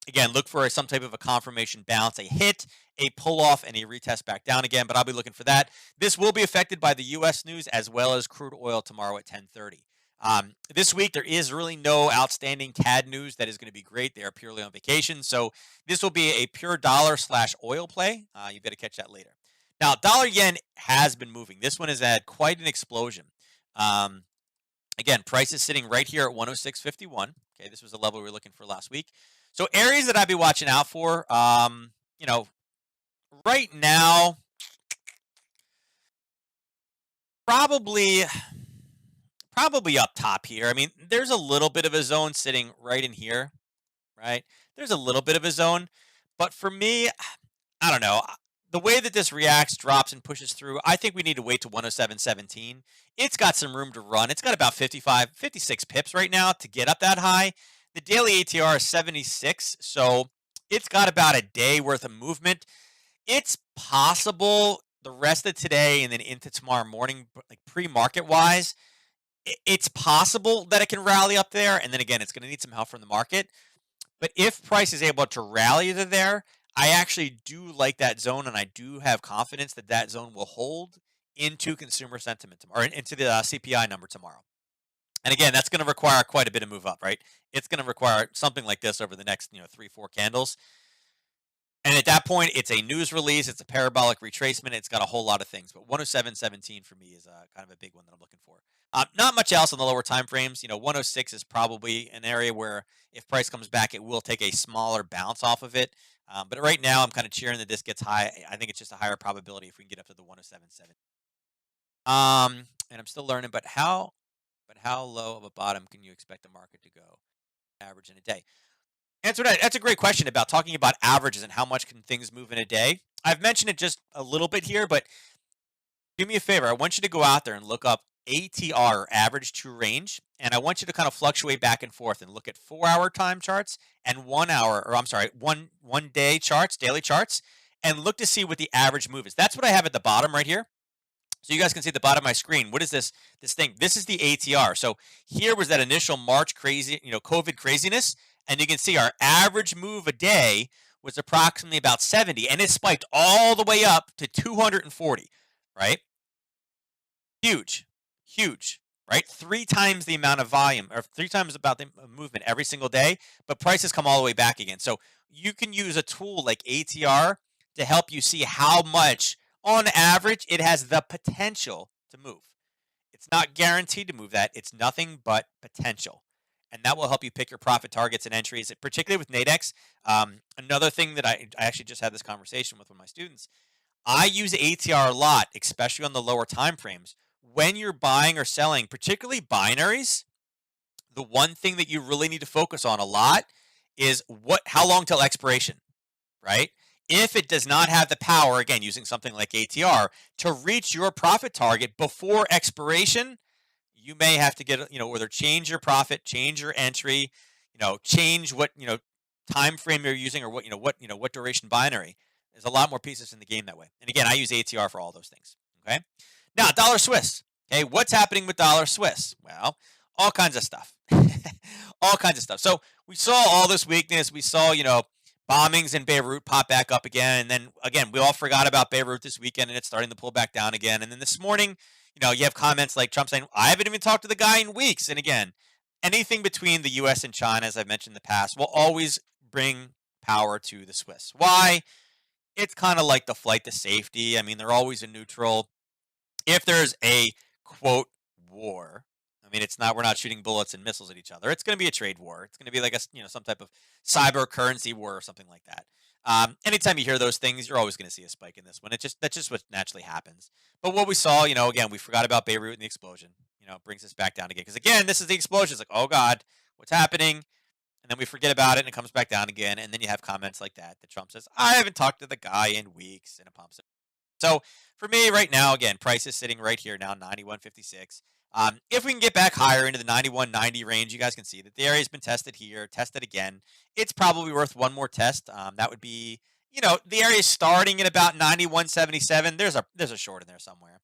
Speaker 1: Again, look for some type of a confirmation bounce, a hit, a pull off, and a retest back down again. But I'll be looking for that. This will be affected by the U.S. news as well as crude oil tomorrow at 10:30. This week, there is really no outstanding CAD news that is going to be great. They are purely on vacation. So this will be a pure dollar/oil play. You better catch that later. Now, dollar yen has been moving. This one has had quite an explosion. Again, price is sitting right here at 106.51. Okay, this was the level we were looking for last week. So areas that I'd be watching out for, right now, probably up top here. I mean, there's a little bit of a zone sitting right in here, right? There's a little bit of a zone, but for me, I don't know. The way that this reacts, drops, and pushes through, I think we need to wait to 107.17. It's got some room to run. It's got about 55, 56 pips right now to get up that high. The daily ATR is 76, so it's got about a day worth of movement. It's possible the rest of today and then into tomorrow morning, like pre-market wise, it's possible that it can rally up there. And then again, it's going to need some help from the market. But if price is able to rally to there, I actually do like that zone, and I do have confidence that that zone will hold into consumer sentiment or into the CPI number tomorrow. And again, that's going to require quite a bit of move up, right? It's going to require something like this over the next, 3-4 candles. And at that point, it's a news release. It's a parabolic retracement. It's got a whole lot of things. But 107.17 for me is kind of a big one that I'm looking for. Not much else on the lower time frames. 106 is probably an area where if price comes back, it will take a smaller bounce off of it. But right now, I'm kind of cheering that this gets high. I think it's just a higher probability if we can get up to the 107.7. And I'm still learning. But how low of a bottom can you expect the market to go average in a day? That's a great question about talking about averages and how much can things move in a day. I've mentioned it just a little bit here, but do me a favor. I want you to go out there and look up ATR, or average true range, and I want you to kind of fluctuate back and forth and look at 4-hour time charts and 1 hour, or I'm sorry, one day charts, daily charts, and look to see what the average move is. That's what I have at the bottom right here. So you guys can see at the bottom of my screen. What is this thing? This is the ATR. So here was that initial March crazy, COVID craziness. And you can see our average move a day was approximately about 70. And it spiked all the way up to 240, right? Huge, huge, right? 3 times the amount of volume, or 3 times about the movement every single day, but prices come all the way back again. So you can use a tool like ATR to help you see how much, on average, it has the potential to move. It's not guaranteed to move that. It's nothing but potential. And that will help you pick your profit targets and entries, particularly with Nadex. Another thing that I actually just had this conversation with one of my students. I use ATR a lot, especially on the lower time frames. When you're buying or selling, particularly binaries, the one thing that you really need to focus on a lot is how long till expiration, right? If it does not have the power, again, using something like ATR, to reach your profit target before expiration, you may have to get, whether change your profit, change your entry, change what, time frame you're using, or what duration binary. There's a lot more pieces in the game that way. And again, I use ATR for all those things. Okay. Now, dollar Swiss. Okay. What's happening with dollar Swiss? Well, all kinds of stuff. All kinds of stuff. So we saw all this weakness. We saw, bombings in Beirut pop back up again. And then again, we all forgot about Beirut this weekend and it's starting to pull back down again. And then this morning, you have comments like Trump saying, I haven't even talked to the guy in weeks. And again, anything between the US and China, as I've mentioned in the past, will always bring power to the Swiss. Why? It's kind of like the flight to safety. I mean, they're always a neutral. If there's a quote war, I mean, we're not shooting bullets and missiles at each other. It's going to be a trade war. It's going to be like some type of cyber currency war or something like that. Anytime you hear those things, you're always going to see a spike in this one. That's just what naturally happens. But what we saw, again, we forgot about Beirut and the explosion. It brings us back down again. Because again, this is the explosion. It's like, oh God, what's happening? And then we forget about it and it comes back down again. And then you have comments like that Trump says, I haven't talked to the guy in weeks, and it pumps it. So for me right now, again, price is sitting right here now, 91.56. If we can get back higher into the 91.90 range, you guys can see that the area's been tested here, tested again. It's probably worth one more test. That would be, the area is starting at about 91.77. There's a short in there somewhere.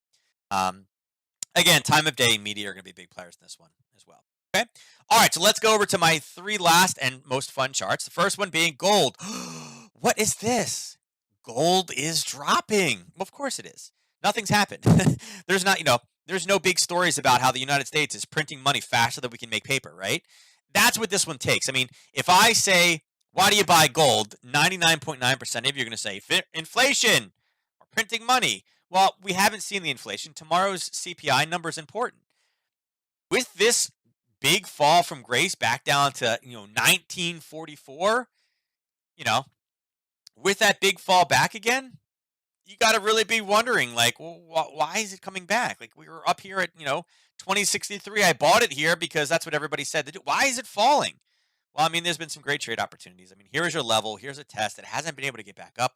Speaker 1: Again, time of day and media are going to be big players in this one as well. Okay. All right. So let's go over to my 3 last and most fun charts. The first one being gold. What is this? Gold is dropping. Well, of course it is. Nothing's happened. There's no big stories about how the United States is printing money faster than we can make paper, right? That's what this one takes. I mean, if I say, why do you buy gold? 99.9% of you are going to say inflation or printing money. Well, we haven't seen the inflation. Tomorrow's CPI number is important. With this big fall from grace back down to 1944, with that big fall back again, you got to really be wondering, like, well, why is it coming back? Like, we were up here at 2063. I bought it here because that's what everybody said to do. Why is it falling? Well, I mean, there's been some great trade opportunities. I mean, here is your level. Here's a test. It hasn't been able to get back up.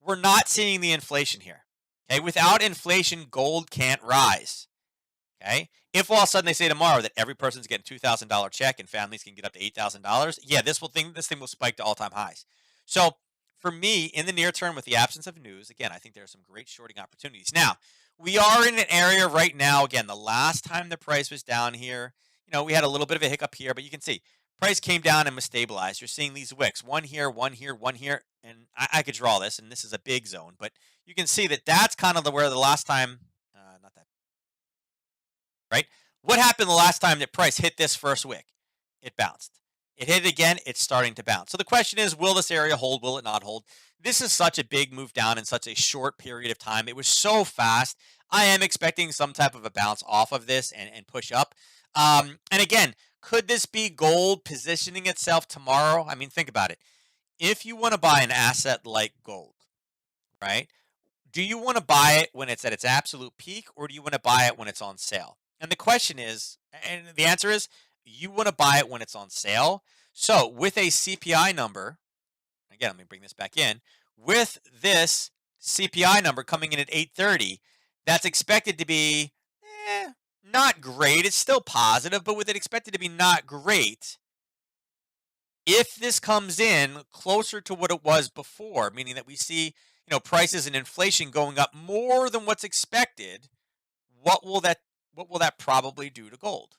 Speaker 1: We're not seeing the inflation here. Okay, without inflation, gold can't rise. Okay, if all of a sudden they say tomorrow that every person's getting $2,000 check and families can get up to $8,000, yeah, this thing will spike to all-time highs. So for me, in the near term, with the absence of news, again, I think there are some great shorting opportunities. Now, we are in an area right now. Again, the last time the price was down here, we had a little bit of a hiccup here, but you can see price came down and was stabilized. You're seeing these wicks, one here, one here, one here, and I could draw this, and this is a big zone, but you can see that that's kind of where the last time, not that, right? What happened the last time that price hit this first wick? It bounced. It hit it again. It's starting to bounce. So the question is, will this area hold? Will it not hold? This is such a big move down in such a short period of time. It was so fast. I am expecting some type of a bounce off of this and push up. And again, could this be gold positioning itself tomorrow? I mean, think about it. If you want to buy an asset like gold, right? Do you want to buy it when it's at its absolute peak, or do you want to buy it when it's on sale? And the question is, and the answer is, you want to buy it when it's on sale. So with a CPI number, again, let me bring this back in, with this CPI number coming in at 830, that's expected to be not great. It's still positive, but with it expected to be not great, if this comes in closer to what it was before, meaning that we see prices and inflation going up more than what's expected, what will that probably do to gold?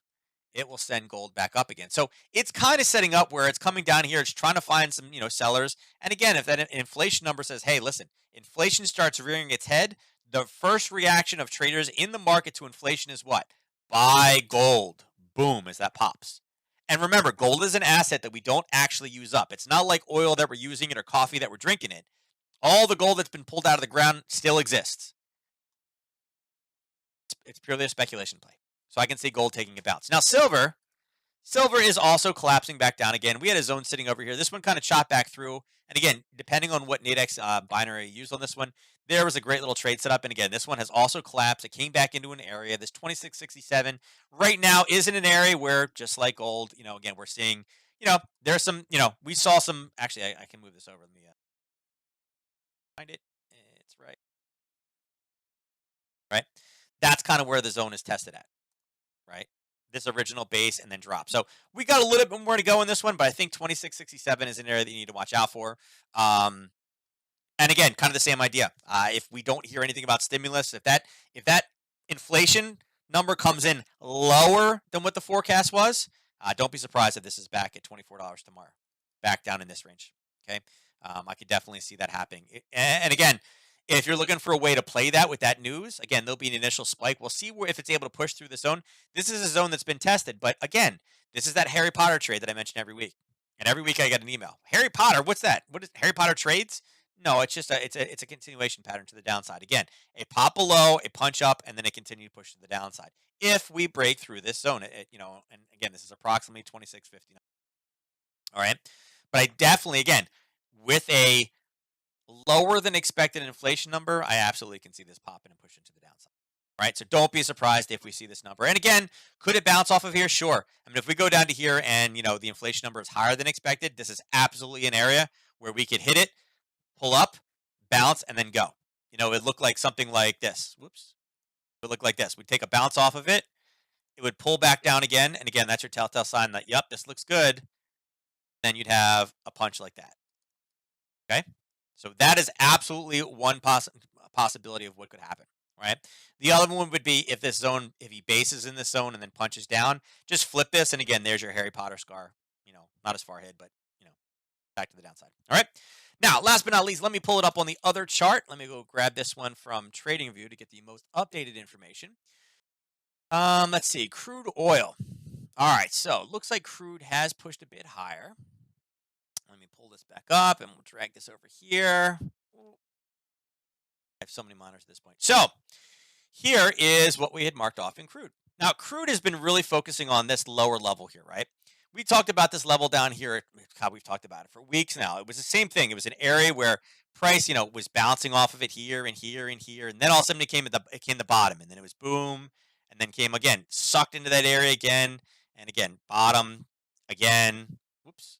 Speaker 1: It will send gold back up again. So it's kind of setting up where it's coming down here. It's trying to find some, sellers. And again, if that inflation number says, hey, listen, inflation starts rearing its head, the first reaction of traders in the market to inflation is what? Buy gold. Boom, as that pops. And remember, gold is an asset that we don't actually use up. It's not like oil that we're using it or coffee that we're drinking it. All the gold that's been pulled out of the ground still exists. It's purely a speculation play. So I can see gold taking a bounce. Now, silver is also collapsing back down again. We had a zone sitting over here. This one kind of chopped back through. And again, depending on what Nadex binary you used on this one, there was a great little trade setup. And again, this one has also collapsed. It came back into an area. This 2667 right now is in an area where, just like gold, again, we're seeing, there's some, we saw some, actually, I can move this over. Let me find it. It's right? That's kind of where the zone is tested at, right? This original base and then drop. So we got a little bit more to go in this one, but I think 2667 is an area that you need to watch out for. And again, kind of the same idea. If we don't hear anything about stimulus, if that inflation number comes in lower than what the forecast was, don't be surprised if this is back at $24 tomorrow, back down in this range. Okay, I could definitely see that happening. And again, if you're looking for a way to play that with that news, again, there'll be an initial spike. We'll see if it's able to push through the zone. This is a zone that's been tested, but again, this is that Harry Potter trade that I mention every week. And every week I get an email. Harry Potter, what's that? What is Harry Potter trades? No, it's just it's a continuation pattern to the downside. Again, a pop below, a punch up, and then a continued push to the downside. If we break through this zone, and again, this is approximately 2659. All right, but I definitely, again, with a lower than expected inflation number, I absolutely can see this popping and pushing to the downside. Right, so don't be surprised if we see this number. And again, could it bounce off of here? Sure. I mean, if we go down to here and the inflation number is higher than expected, this is absolutely an area where we could hit it, pull up, bounce, and then go. It looked like something like this. Whoops. It would look like this. We'd take a bounce off of it. It would pull back down again. And again, that's your telltale sign that, yep, this looks good. Then you'd have a punch like that. Okay? So that is absolutely one possibility of what could happen, right? The other one would be if he bases in this zone and then punches down, just flip this. And again, there's your Harry Potter scar. Not as far ahead, but, back to the downside. All right? Now, last but not least, let me pull it up on the other chart. Let me go grab this one from TradingView to get the most updated information. Let's see, crude oil. All right, so looks like crude has pushed a bit higher. Let me pull this back up and we'll drag this over here. I have so many monitors at this point. So here is what we had marked off in crude. Now, crude has been really focusing on this lower level here, right? We talked about this level down here. God, we've talked about it for weeks now. It was the same thing. It was an area where price, was bouncing off of it here and here and here, and then all of a sudden it came the bottom, and then it was boom, and then came again, sucked into that area again, and again bottom again. Whoops.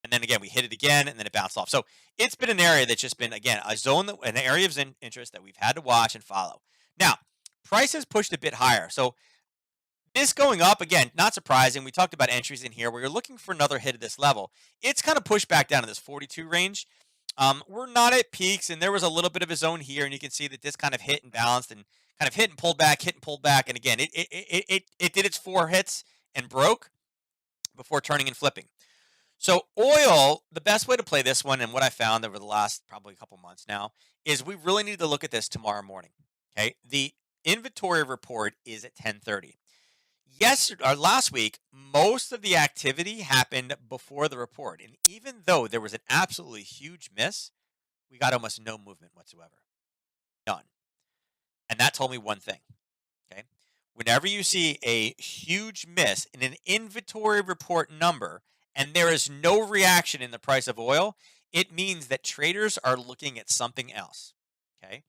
Speaker 1: And then again we hit it again, and then it bounced off. So it's been an area that's just been again a zone, an area of interest that we've had to watch and follow. Now, price has pushed a bit higher, so. This going up, again, not surprising. We talked about entries in here where you're looking for another hit at this level. It's kind of pushed back down to this 42 range. We're not at peaks, and there was a little bit of a zone here, and you can see that this kind of hit and bounced and kind of hit and pulled back, hit and pulled back. And again, it did its 4 hits and broke before turning and flipping. So oil, the best way to play this one, and what I found over the last probably a couple months now, is we really need to look at this tomorrow morning. Okay, the inventory report is at 10:30. Last week, most of the activity happened before the report. And even though there was an absolutely huge miss, we got almost no movement whatsoever. None. And that told me one thing. Okay. Whenever you see a huge miss in an inventory report number and there is no reaction in the price of oil, it means that traders are looking at something else. Okay.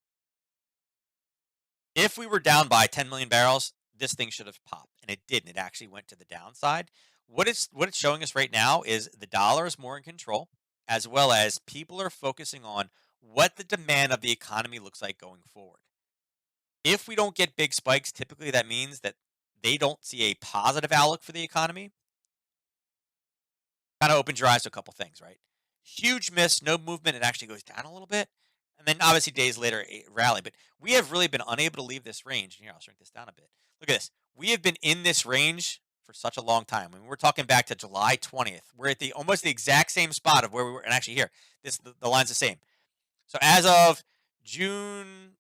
Speaker 1: If we were down by 10 million barrels, this thing should have popped, and it didn't. It actually went to the downside. What it's showing us right now is the dollar is more in control, as well as people are focusing on what the demand of the economy looks like going forward. If we don't get big spikes, typically that means that they don't see a positive outlook for the economy. Kind of opens your eyes to a couple things, right? Huge miss, no movement. It actually goes down a little bit. And then obviously days later, a rally. But we have really been unable to leave this range. Here, I'll shrink this down a bit. Look at this. We have been in this range for such a long time. I mean, we're talking back to July 20th. We're at almost the exact same spot of where we were. And actually here, the line's the same. So as of June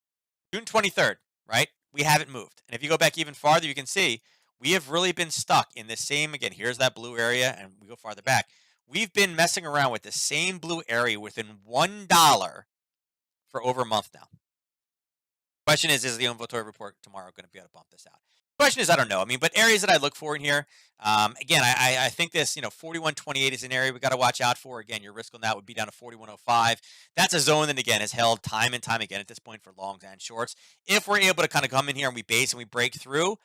Speaker 1: June 23rd, right? We haven't moved. And if you go back even farther, you can see we have really been stuck in the same, again, here's that blue area, and we go farther back. We've been messing around with the same blue area within $1 for over a month now. Question is the inventory report tomorrow going to be able to bump this out? Question is, I don't know. I mean, but areas that I look for in here, again, I think this, 41.28 is an area we got to watch out for. Again, your risk on that would be down to 41.05. That's a zone that, again, has held time and time again at this point for longs and shorts. If we're able to kind of come in here and we base and we break through,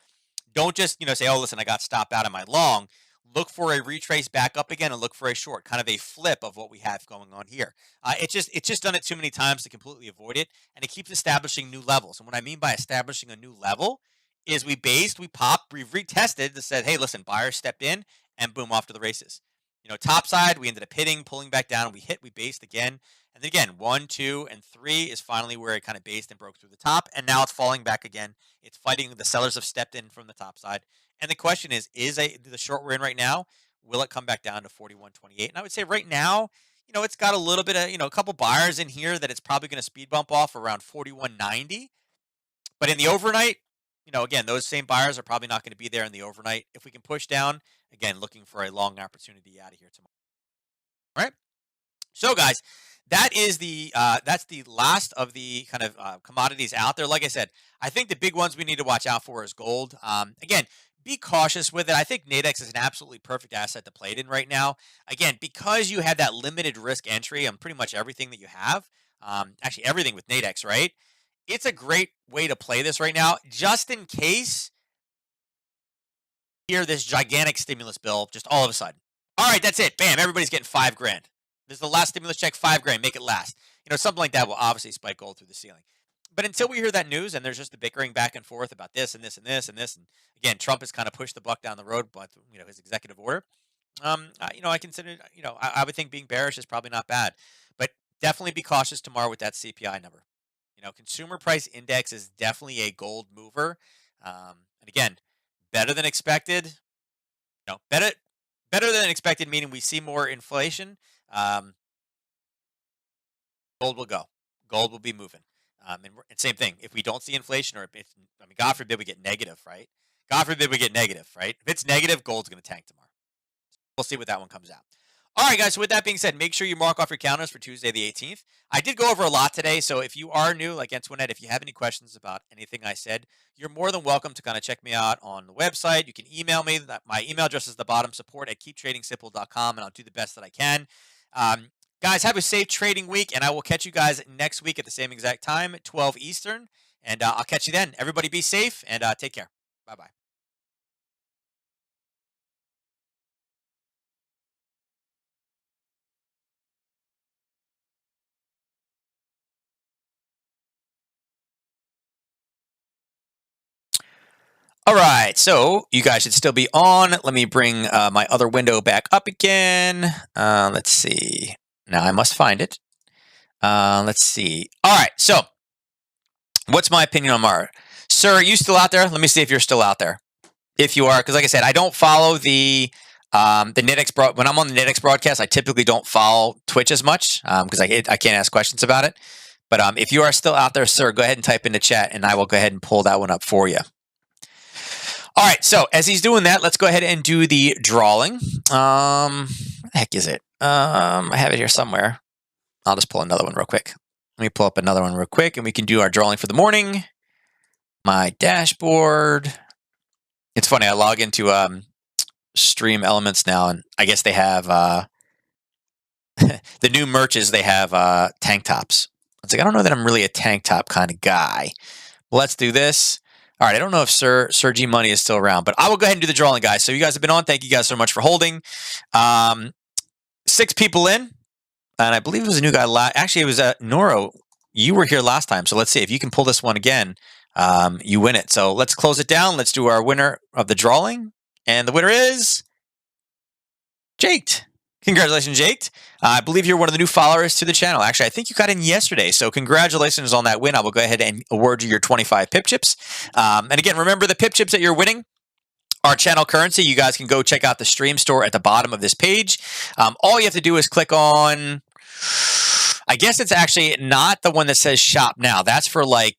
Speaker 1: don't just, say, oh, listen, I got stopped out of my long. Look for a retrace back up again and look for a short, kind of a flip of what we have going on here. It's just done it too many times to completely avoid it, and it keeps establishing new levels. And what I mean by establishing a new level is we based, we popped, we've retested that said, hey, listen, buyers stepped in, and boom, off to the races. Top side, we ended up hitting, pulling back down, we hit, we based again. And then again, 1, 2, and 3 is finally where it kind of based and broke through the top, and now it's falling back again. It's fighting. The sellers have stepped in from the top side. And the question is the short we're in right now, will it come back down to 41.28? And I would say right now, it's got a little bit of, a couple buyers in here that it's probably going to speed bump off around 41.90. But in the overnight, again, those same buyers are probably not going to be there in the overnight. If we can push down, again, looking for a long opportunity out of here tomorrow. All right. So, guys, that's the last of the kind of commodities out there. Like I said, I think the big ones we need to watch out for is gold. Again, be cautious with it. I think Nadex is an absolutely perfect asset to play it in right now. Again, because you have that limited risk entry on pretty much everything that you have, actually everything with Nadex, right? It's a great way to play this right now, just in case you hear this gigantic stimulus bill just all of a sudden. All right, that's it. Bam, everybody's getting $5,000. This is the last stimulus check, $5,000. Make it last. Something like that will obviously spike gold through the ceiling. But until we hear that news and there's just the bickering back and forth about this and this and this and this, and again, Trump has kind of pushed the buck down the road, but his executive order. I consider, I would think being bearish is probably not bad, but definitely be cautious tomorrow with that CPI number. Consumer price index is definitely a gold mover, and again, better than expected. Better than expected, meaning we see more inflation. Gold will go. Gold will be moving. And same thing. If we don't see inflation, or if God forbid we get negative, right? God forbid we get negative, right? If it's negative, gold's going to tank tomorrow. We'll see what that one comes out. All right, guys. So with that being said, make sure you mark off your calendars for Tuesday the 18th. I did go over a lot today, so if you are new, like Antoinette, if you have any questions about anything I said, you're more than welcome to kind of check me out on the website. You can email me. My email address is the bottom, support@keeptradingsimple.com, and I'll do the best that I can. Guys, have a safe trading week, and I will catch you guys next week at the same exact time, 12 Eastern, and I'll catch you then. Everybody be safe, and take care. Bye-bye. All right, so you guys should still be on. Let me bring my other window back up again. Let's see. Now I must find it. Let's see. All right, so what's my opinion on Mara? Sir, are you still out there? Let me see if you're still out there. If you are, because like I said, I don't follow the Nadex when I'm on the Nadex broadcast. I typically don't follow Twitch as much because I can't ask questions about it. But if you are still out there, sir, go ahead and type in the chat, and I will go ahead and pull that one up for you. All right, so as he's doing that, let's go ahead and do the drawing. Where the heck is it? I have it here somewhere. I'll just pull another one real quick. Let me pull up another one real quick, and we can do our drawing for the morning. My dashboard. It's funny, I log into Stream Elements now, and I guess they have the new merches. They have tank tops. It's like, I don't know that I'm really a tank top kind of guy. Let's do this. All right, I don't know if Sir G Money is still around, but I will go ahead and do the drawing, guys. So you guys have been on. Thank you guys so much for holding. 6 people in, and I believe it was a new guy. Actually, it was Noro. You were here last time, so let's see if you can pull this one again. You win it. So let's close it down. Let's do our winner of the drawing, and the winner is Jake. Congratulations, Jake. I believe you're one of the new followers to the channel. Actually, I think you got in yesterday, so congratulations on that win. I will go ahead and award you your 25 pip chips. And again, remember the pip chips that you're winning are channel currency. You guys can go check out the stream store at the bottom of this page. All you have to do is click on, I guess it's actually not the one that says shop now. That's for like,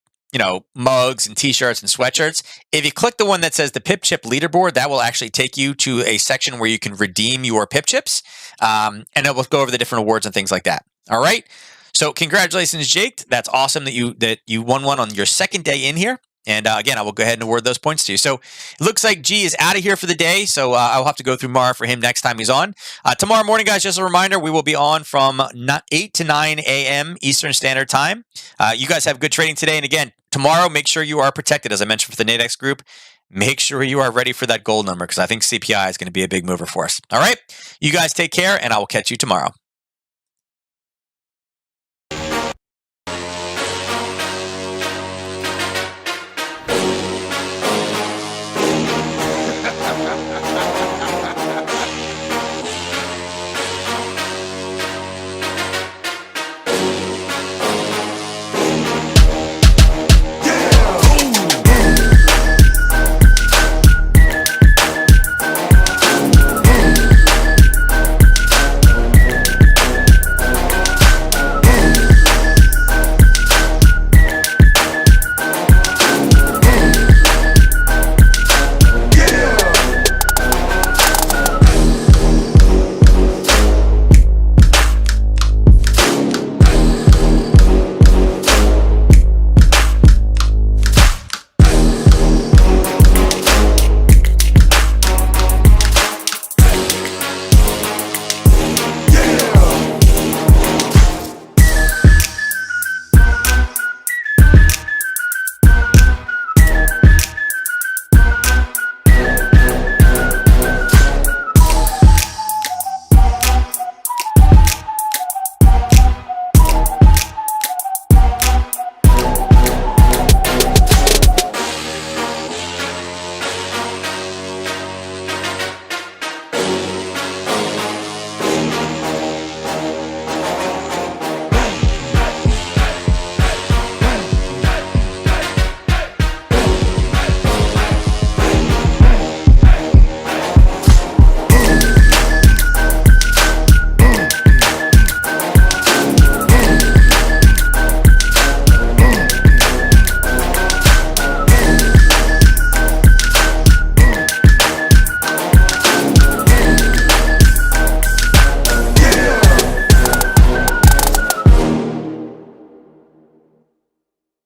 Speaker 1: mugs and t-shirts and sweatshirts. If you click the one that says the Pip Chip leaderboard, that will actually take you to a section where you can redeem your Pip Chips, and it will go over the different awards and things like that. All right. So congratulations, Jake. That's awesome that you won one on your second day in here. And again, I will go ahead and award those points to you. So it looks like G is out of here for the day. So I'll have to go through Mara for him next time he's on. Tomorrow morning, guys, just a reminder, we will be on from 8 to 9 a.m. Eastern Standard Time. You guys have good trading today. And again, tomorrow, make sure you are protected. As I mentioned for the Nadex group, make sure you are ready for that gold number because I think CPI is going to be a big mover for us. All right. You guys take care, and I will catch you tomorrow.